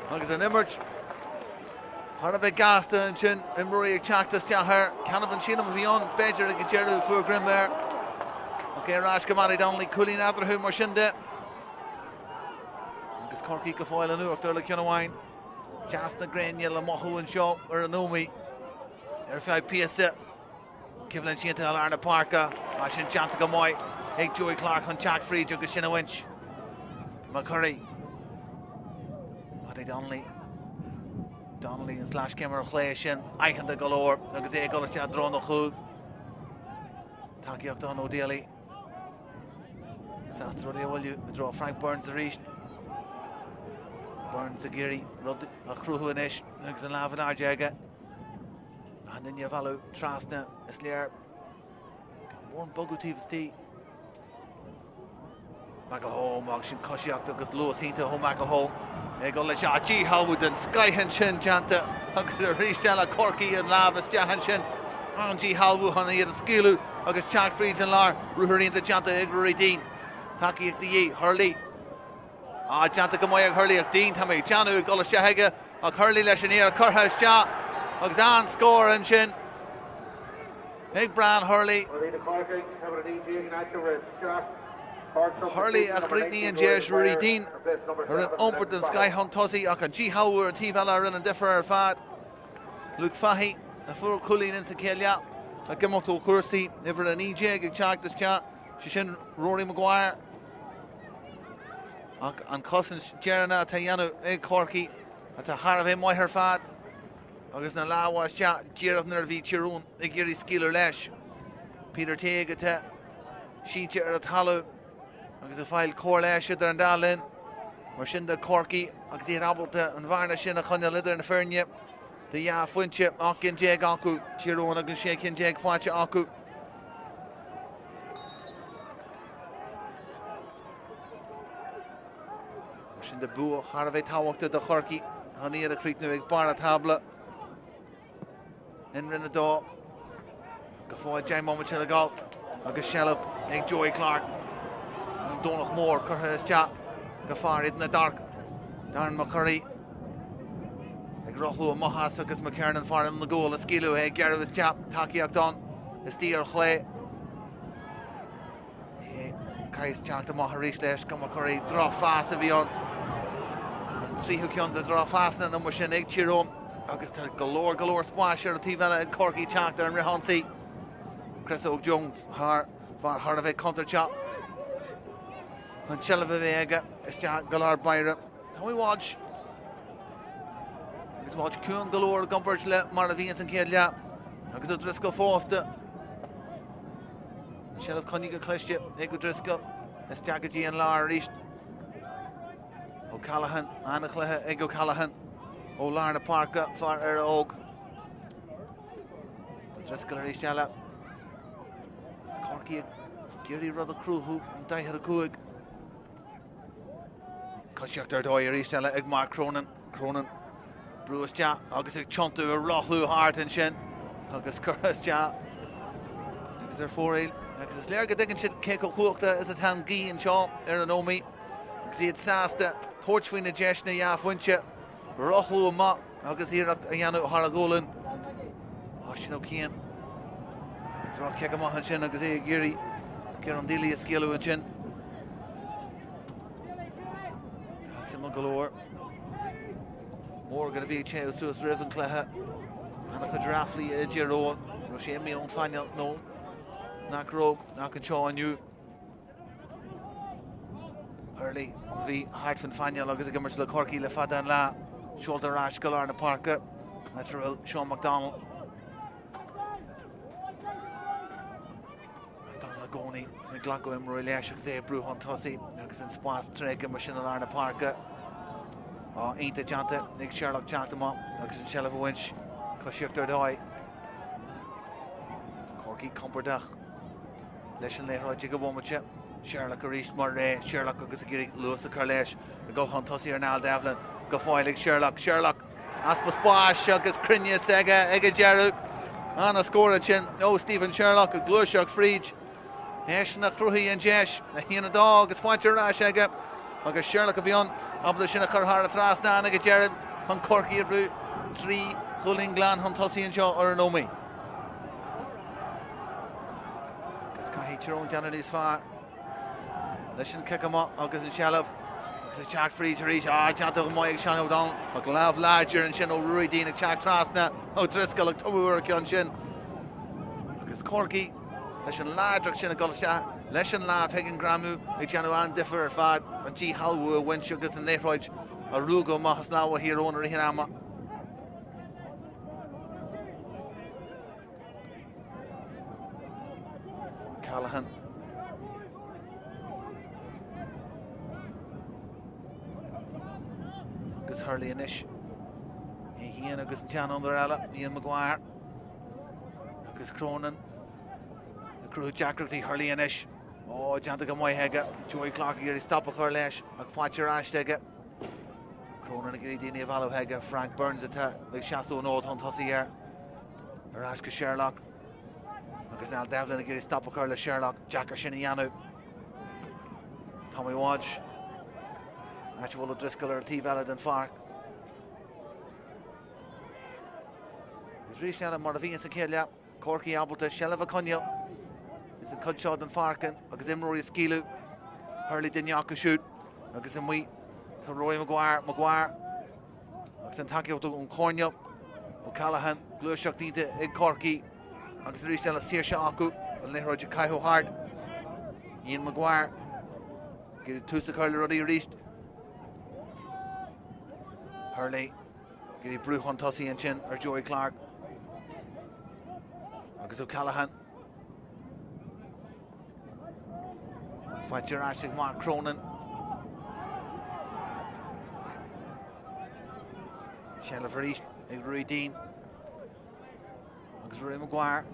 Agus an imirt. Har a bheith gasta an sin imrúí ag teachtas teathair. Ceanamh an sinam a bhí an beidir ag dearú fuair grimméir. Ok, rás go Matty Domhnaigh coolín adrathú mar sin de. Agus Corcaigh go fáil anú ach le Cinnamhain. Teas na gréine le mothú an seo ar an nóí. Ar feadh píosa. Cibhlann sinnta a Lárna Parca. A sin Janta go maiid. Ag Joey Clark an teach fríd agus sin a winch. Má Curry. Matty Domhnaigh. Donnelly and slash camera chlé sin aichanta galóir agus é gola te drón nach chúd. Takeíocht don O'Daly. Sásta rudí a bhfuilú a drá Frank Burns a ríist. Burns a géirí rud a chrúthú inis agus an lábhan airde aige. A ninne bhallú trasna is léir. Bhórn bogú tíbhastí. Michael Home agus sin cosíocht agus luasínta ó Michael Home. Go le G Halwood an skyhan sin Janta agus a rístela Corcaigh an lábhas deahan sin an G Halwood hana iad a scílú agus teach fríd an lár ruthirínta Janta ag Rory Dean. Takeíocht dí Hurley. Janta go maiid ag Hurley ag Dean tá méid teanú go le seige ach Hurley leis an éar curthas te agus an scór an sin. Ag Bran Hurley. Hurley a chrídní an Jesh Rory Dean ar an ompert an Sky Hunt Tosi ach an G Howard and T Valla rin an differ ar fad. Luke Fahy a fur Culleen in sa Celia a gimot o Cursi never an EJ ag chag this chat Shishin Rory Maguire ach an cousin Jerna Tayanu ag Corcaigh at a Harav mai her fad agus na lawas chat Gerard Nervi Tirun ag Giri Skiller Lesh Peter Teig at Sheet ar a talú agus a fáil cór leis idir an dálinn mar sin de Corcaigh agus í rabalta an bharna sin a chunne lidir na fearne de ja fuintse ach cin déag acu Tyrone agus sé cin déag fáilte acu mar sin de bua Harvey táhachta de Corcaigh haní a críicnú ag bar a tabla in rinne dó go fáil Jaime moment sin a gáil agus Shelf ag Joey Clark an Domhnaigh mór curtha is teach go far in na dark Darren McCurry ag rothú a mahas agus McKernan far in na goal a skilú ag Gerard is teach takeíach don is Tír Eoghain Cais teach de maith rís leis go McCurry drá fás a bhí an tríú ceann de drá fásna na mar sin ag Tyrone agus tá galore spáis ar a tí bheile ag Corcaigh teach ar an rihansaí Chris Oak Jones har a bheith counter chat an Shelf a bheith is teach galar Byra tá mí watch agus watch cún galore gumpert le mar a bhíon san céad agus a Driscoll fósta Shelf connig a cluiste ag go Driscoll is teach a dí an lár ríist O'Callaghan annachlathe ag O'Callaghan ó lár na Páirc far ar a óg Driscoll a ríist eile Corcaigh Gary Ruther Cruhu and Daiher Kuig Cosheach ar dóir ístelle ag Mark Cronin Bruce ja agus ag chontu a rochlu hart in sin agus curras ja agus ar fóréil agus is léir go dtugin siad céco chuachta is a tan gí an seo ar an Ómaigh agus iad sásta tuairt na deisna fuintse rochlu a ma agus iireacht a dhéanú har a ggólan sin ó cían Drá ceag amach an sin agus é Giri cear an dílaí a scéalú an sin Simon galore mór gona bhí chéú suas ribh an clethe ana chu draflaí a Tyrone ro sé mí ón faineal nó nach róg nach an seo aniu Hurley bhí hart fan faineal agus a gimmert le Corcaigh le fada an lá seolta rás galar na Páirc natural Sean McDonald Goni na Glasgow im roi leis agus é brú an tosaí agus an spás tréige mar sin na Páirc einta deanta nig Sherlock teachtamá agus an Shelf a winch cosíocht ar dóid Corcaigh compordach leis an léthráid go bhomate Sherlock a ríist mar ré Sherlock agus a giri luas a chur leis a go an tosaí ar náil Devlin go fáilig Sherlock aspa spás agus crinne sega ag a Gerard anna scóra sin nó Stephen Sherlock a glúiseach fríd Heis na cruthí an Jesh na híana dá agus fáinte rá aige agus Sherlock a bhíon abla sin a churthar a trasná ag a Gerard an Corcaigh a bhrú trí chuling glán an tosaí an seo ar an Ómaigh agus caithí Tyrone deanna níos fearr leis sin cick agus an Shelf agus a teach fríd a ríis teanta go maiid ag Sean O'Donnell ag lámh láidir an sin ó Rory Dean ag teach trasna ó Driscoll ag túúir an sin agus Corcaigh leis an láideach sin a goiliste leis an lámh ag an gramú ag teanú an differ ar fad an G Halú a winse agus an léithráid a rúgo machas láha hírónna a hinama Callahan agus Hurley inis hían agus an tean under eile Ian Maguire agus Cronin Cruú Jackratí Hurley inis deanta go maiid heige Joey Clark a gurí stop a chur leis ag fáilte ráis aige Cronin a gurí daoine a bhallú heige Frank Burns atá ag seaú nód an tosaí ar ás go Sherlock agus ná Devlin a gurí stop a chur le Sherlock Jackar sin a dhéanú Tommy Wadge bhfuil Driscoll ar tí bheile den Páirc Is rís leanna mar a bhíon sa céile Corcaigh abalta Shelf a Conall Is an cud seo den Páirc agus imróí scílú Hurley Dinyaku shoot. Agus an we to Roy Maguire. Agus an take out on Corcaigh. O'Callaghan Gluiseach Dinte ag Corcaigh. Agus reached a Saoirse Acu and Lehro Kaiho hard. Ian Maguire. Get it to the curler already reached. Hurley. Get it Bruch on Tussie and Chin or Joey Clark. Agus O'Callaghan. Fight your Ashik Mark Cronin. Shella for East. Roy Dean. Agus Roy Maguire.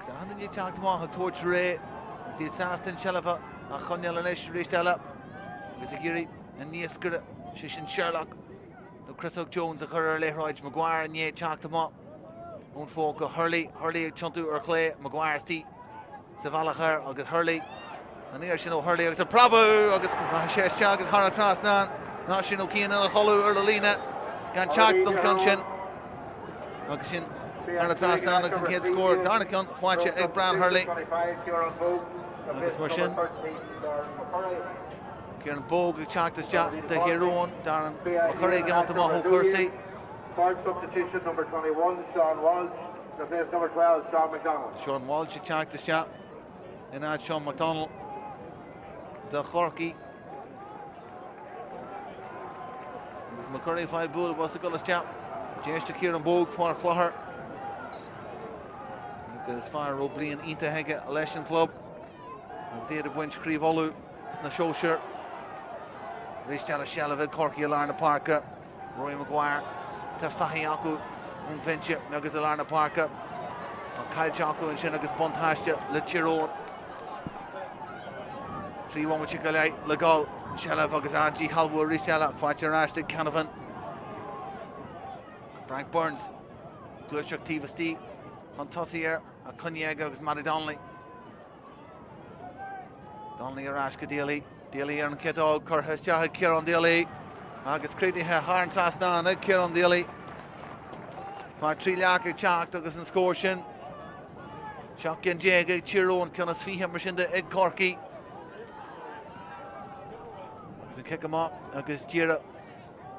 Hand you talk to Máirtín towards Ray. See it's Aston Shellava. A Conall and Ish Rishtella. Gizagiri and Niaskura. Shishin Sherlock. No Chris Jones a Currer Lehroj Maguire and Ye talk to Ma. Own folk Hurley Chuntu or Clay Maguire Steve. Savalacher August Hurley. And here she know Hurley August a Prabhu August Shesh Chag is Hara Trasnan. Now she know Keen and a Holu or Lina. Can Chak Duncanshin. August Shin. Hara Trasnan looks and kid score. Darnicon Fwancha Egg Brown Hurley. August Marshin. Kieran Bogue Chak the shot the hero Darren Corcaigh on the Maho Kersey. Fourth substitution number 21 Sean Walsh. Replace number 12 Sean McDonald. Sean Walsh Chak the shot. And add Sean McDonald. The Corcaigh. It's McCurry 5 bull was the goalless chap. James to Kieran Bogue for Cloher. As far as Roblin Inta Hege election club. The Winch Crevolu. It's na show shirt. Rishtal Shelavid Corcaigh Alarna Parka. Roy Maguire. To Fahiaku. Unventure. Nuggets Alarna Parka. Kyle Chaku and Shinagas Bontashja. Lechiron. 3-1 with Chikalai. Legal. Shelav Agazanji. Halwo Rishtal. Fatcher Ashton Canavan. Frank Burns. Glushuk Tivasti. Huntussier. Cunyaga agus Matty Donnelly. Donnelly Arashka Daly. Daly and Keto. Curhas Jahid Kieran Daly. Agus Creedy Harn Trasnan. Kieran Daly. For Trilaka Chak agus an Scorshin. Shotgun Jaga Chiron Kunas Fiham Rashinda Ed Corcaigh. Agus kick him up. Agus Jira.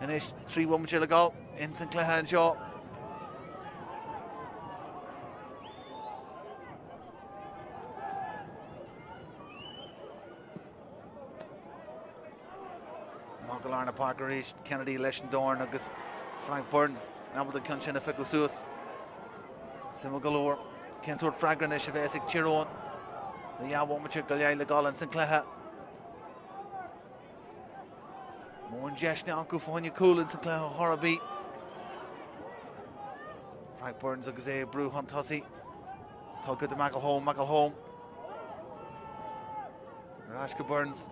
And it's 3-1 with Chilagal. In Sinclair Hanshaw. Larna Parker East, Kennedy, Leshendorn, Agus Frank Burns, Abel Kunshin, Fekusus, Simagalore, Kensort Fragranish of Essex Chiron, the Yawamachir Galia Legal and Sinclair. More Jeshna Uncle Fonya Cool and Sinclair Horaby. Frank Burns, Agus Brew Huntussi, Tugga to Macalholm. Rashka Burns.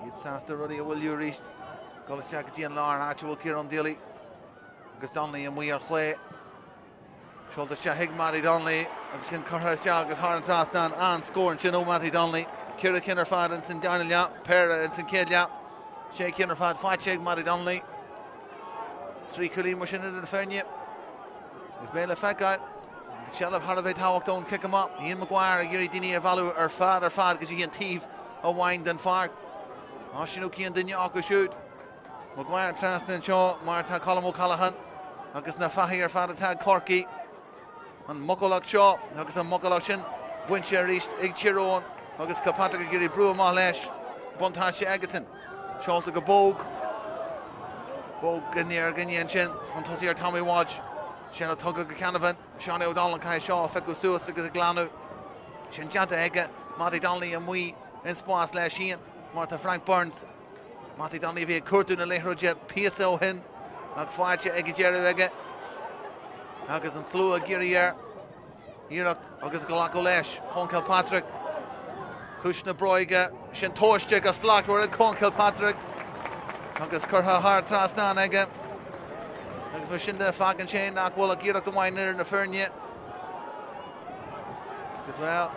It's Sasta Ruddy, will you reach? Golas Jack Gian Larn, actual Kieran Daly. Agus Donnelly and we are Clay. Shoulder Shahig Matty Donnelly. Agus in Curhas Jack as Harn Trastan and scoring Chino Matty Donnelly. Kira Kinnerfad and St. Darnell, Pera and St. Kedja. Shay Kinnerfad, fight Shag Matty Donnelly. 3 Kulim Machine in the Fernie. It's Peile Feka. Shell of Harvey Tawak don't kick him up. Ian Maguire, Yuri Dini Avalu, or Fad, because you can thief a wind and fark. Ashinuki and Dinyaku shoot. Maguire Trasnan Shaw, Marta Colm O'Callaghan. Agus na Fahi or Fad attack Corcaigh. And Muckalach Shaw, Agus and Muckalachin. Wincher reached Igchiron. Agus Kapatrick Giri Brew Mahlesh. Buntasha Agason. Sholta Gabog. Bog Ganir Ganyanchin. Huntussier Tommy Watch. Shanna Tugga Canavan. Shawnee O'Donnell Kai Shaw. Feku Suas Glanu. Shinjanta Ega. Matty Donnelly and we in Spórt slash Ian. Martha Frank Burns. Matty Donnelly via Kurtun and Lehroja PSO Hin. Magfacha Egijeru Ega. Agus and Flua Girier. Irak Agus Galako Lesh. Conall Patrick. Kushna Broiga. Shintoshja Gaslak were Conall Patrick. Agus Kurha Hart Trasnan Ega. Agus Mashinda Fagan Shane Nakwala Girak the Winer in the Fernie. As well,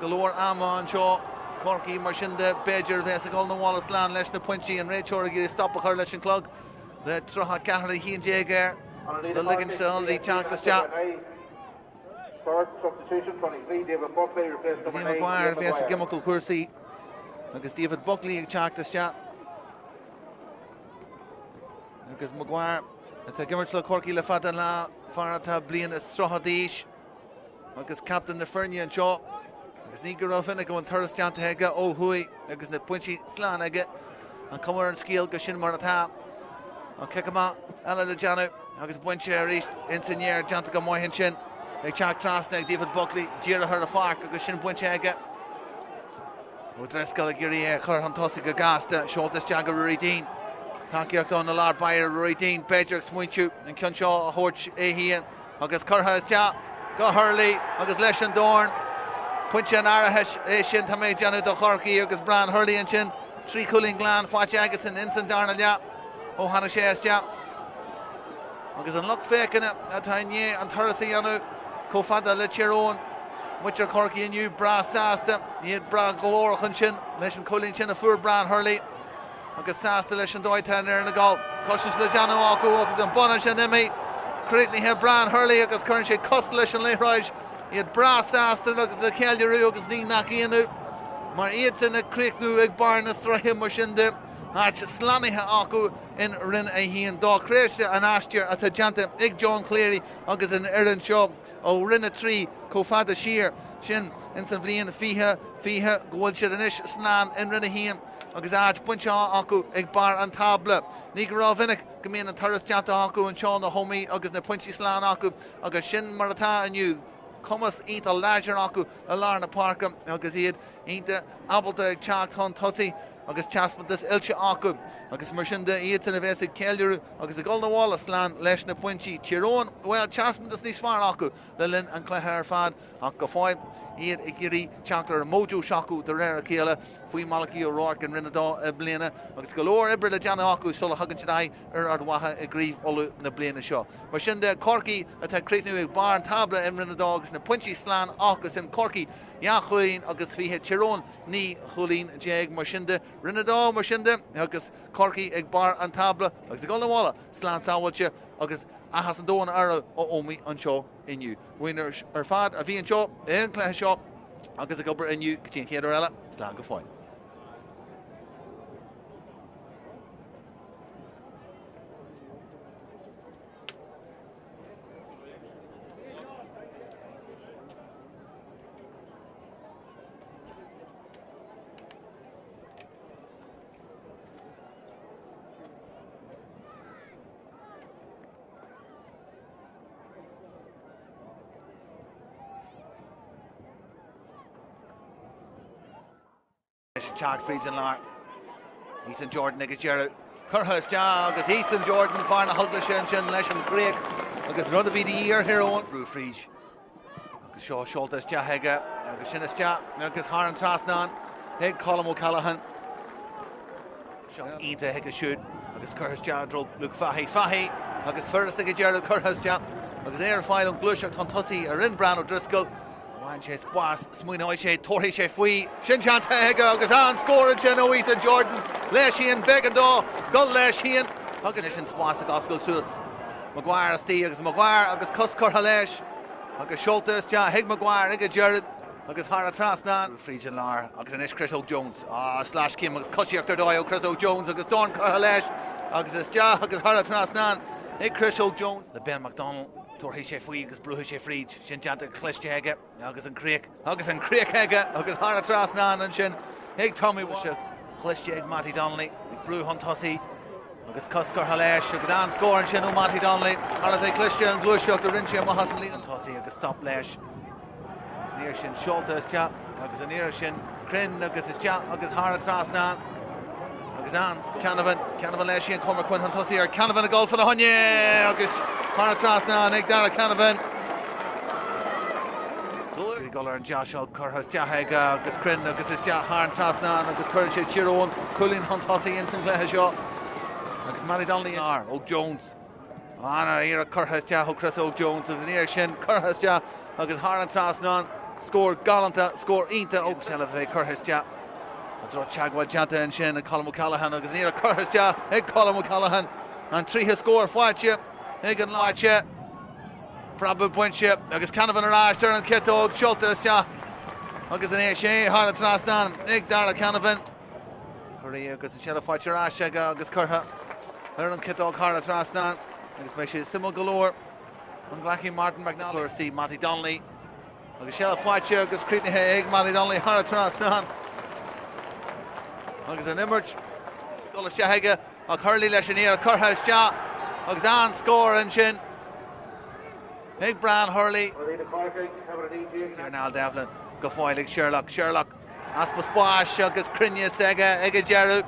Galore Amon Shaw. Corcaigh Marshinda Bejer Vesagol no Wallace Land Lesh na Punchy and Rachel Giri stop a Harlesh and Clug. The Traha Kahari he and Jager. The Ligonstone, the Chanctus Chat. Spórt substitution 23 David Buckley replaced number 9 Maguire face Gimmockle Cursi agus David Buckley ag teachtas teach agus Maguire atá gimmert le Corcaigh le fada lá fara tá blian is trochadíis agus captain na Fernie an seo agus ní go raibh finna go an thuras teanta heige ó hui agus na puintí slán aige an cumar an scíal go sin mar atá an ciceama eile le Janu agus buinte a ríist insignéir deanta go maithin sin ag teach Tráchtaire David Buckley díra thar a Páirc agus sin buinte aige ó drescail a gurí chur an tosaigh go gasta seoltas teag go Roinn Táceocht an na lár Bair Roinn Beidir smuintú an ceann seo a thuirt é hían agus curtha is teach go Hurley agus leis an Dorn puinte an áirithe é sin tá méid Janu do Corcaigh agus Brian Hurley an sin trí cooling glán fáte agus in insan darna le ó hanna sé is teach agus an lucht fécinna atá inné an thuras a Janu có fada le Tír muitir Corcaigh inniu bra sásta iad bra glórachan sin leis an cooling sin a fuair Brian Hurley agus sásta leis an dóite ar na gáil cosisios le Janu acu agus an buna sin imi Critnithe Brian Hurley agus chuann sé cos leis an léithráid iad bra sásta agus a ceilliú agus ní nacaíonú mar iad sin na críicnú ag barna Sraith mar sin de Hat slánithe acu in rinn a híon dá créiste an aistíir atá deanta ag John Cleary agus an Éireann seo ó rinne trí có fada siar sin in san bblion fiche gohfuil siad inis slán in rinne híon agus áit buinte acu ag bar an tabla ní go raibh vinnic go mbíonn an turas deanta acu an seo na homaí agus na puintí slán acu agus sin mar atá aniu Cumas ínta láidir acu a lár na Páirc agus iad ínta abalta ag teach chun tosaí agus teaspantas ilse acu agus mar sin de iad san a bheits ag ceiliúrú agus a gol na bhála slán leis na puintí Tír Eoghain bhfuil teaspantas níos fearr acu le linn an cluiche ar fad ach go fáil iad ag gurí teachtar módú seacu de réir a chéile faoi malachaí ó Rourke an rinne dá a bliana agus go leor ibre le Janu acu sola hagann sin ar ardmhatha i gríomh olú na bliana seo. Mar sin de Corcaigh atá críicnú ag bar an tabla in rinne dá agus na puintí slán agus in Corcaigh Eoghain agus fiche Tír Eoghain ní cholín déag mar sin de rinne dá mar sin de agus Corcaigh ag bar an tabla agus a gol na bhála slán sáhailte agus a has an dóin ara ó Ómaigh an seo inniu. Winner ar fad a bhí an seo in cluiche seo agus a gobar inniu go tíon chéad eile slán go fáil. Teach Friedjan Lar Ethan Jordan agus Gerald Curthas agus Ethan Jordan farna hugla sin leis an Craig agus rud a bhí díar Héróin Brú Fried agus seo seoltas de heige agus sin is de agus thar an trasnán ag Colm O'Callaghan seo ínta heige siúd agus Curthas drog Luke Fahey agus first go Gerald Curthas agus éar fáil an gluiseach an tosaí ar in Bran O'Driscoll Bhain sé spás smuoineáid sé torthaí sé faoi sin teanta heige agus an scóran sin ó Ethan Jordan leis híon beagán dó go leis híon agus sin spás a gascail suas Maguire Steve agus Maguire agus cos curtha leis agus seoltas de heig Maguire ag Gerald agus thar a trasnán Friedjan Lar agus inis Chris O'Jones slash Kim agus cosíochttar dó Chris O'Jones agus Don curtha leis agus is de agus thar a trasnán ag Chris O'Jones le Ben McDonald Torthaí sé faoi agus brútha sé Fried sin deanta chluiste heige agus an críoc heige agus thar a trasnán an sin ag Tommy se chluiste ag Matty Donnelly ag brú an tosaí agus coscar leis agus an scóran sin ó Matty Donnelly ar a bheith chluiste an glúiseocht a rinse mo hasan líon an tosaí agus stop leis agus níor sin seoltas de agus an níor sin crin agus is de agus thar a trasnán agus an Canavan leis sin cumar chuin an tosaí ar Canavan a gol for the honne agus thar a trasnán ag Dara Canavan Golar an Joshua Curthas de heige agus crin agus is de thar an trasnán agus chuir sé Tír Eoghain chulín an tosaí in san cluiche seo agus Matty Donnelly ar O'Jones Anna ar a Curthas de ó Chris O'Jones agus níor sin Curthas de agus thar an trasnán scór galanta scór ínta ó se le bheith Curthas de Dro teagháil deanta an sin a Colm O'Callaghan agus níor a Curthas de ag Colm O'Callaghan an tríthe scór fáilte ag an láite Prabhu Buintse agus Canavan arás turn an Kittóg Shulta sta agus an sé hard trastan ag Dara Canavan Corcaigh agus an Shella Fáilte arás agus Curtha an Kittóg hard trastan agus me sé simul galore an Glachy Martin McNally see Matty Donnelly agus Shella Fáilte agus Creednithe ag Matty Donnelly hard trastan agus an Immerch Gola Shahega ag Hurley leis an Éalaithe Curtha sta agus an score an sin Big Bran Hurley Cyrnal Devlin go fáilig Sherlock Aspas Bois agus Crinne Sega ag Jeru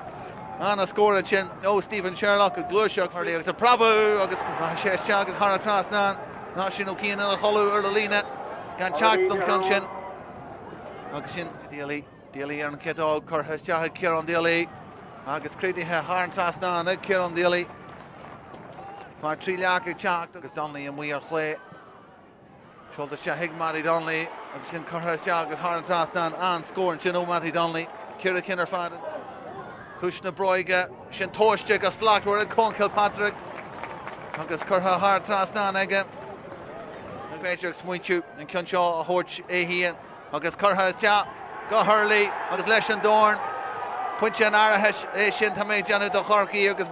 an a score an sin no Stephen Sherlock a Glushach Hurley agus a Prabhu agus Sheshcha agus Hara Trasnan ná sin ó cían a choú ar lína gan teach don can sin agus sin Díalaí ar an Kittóg Curtha Steach Ciarán Díalaí agus Creednithe Hara Trasnan ag Ciarán Díalaí Fá trí leach ag teach agus Donnelly an mhuí ar chlé Shulta Shahig Matty Donnelly agus sin Curtha Steach agus Hara Trasnan an score an sin ó Matty Donnelly Ciara Kinner Fadan Cushna Broige sin Toiste agus Slachtor ag Conall Patrick agus Curtha Hara Trasnan aige ag Beidir smuintú an Cinseo a thuirt éhíon agus Curtha Steach go Hurley agus leis an Dorn Puinte an Araheis é sin tá méid Janu do Corcaigh agus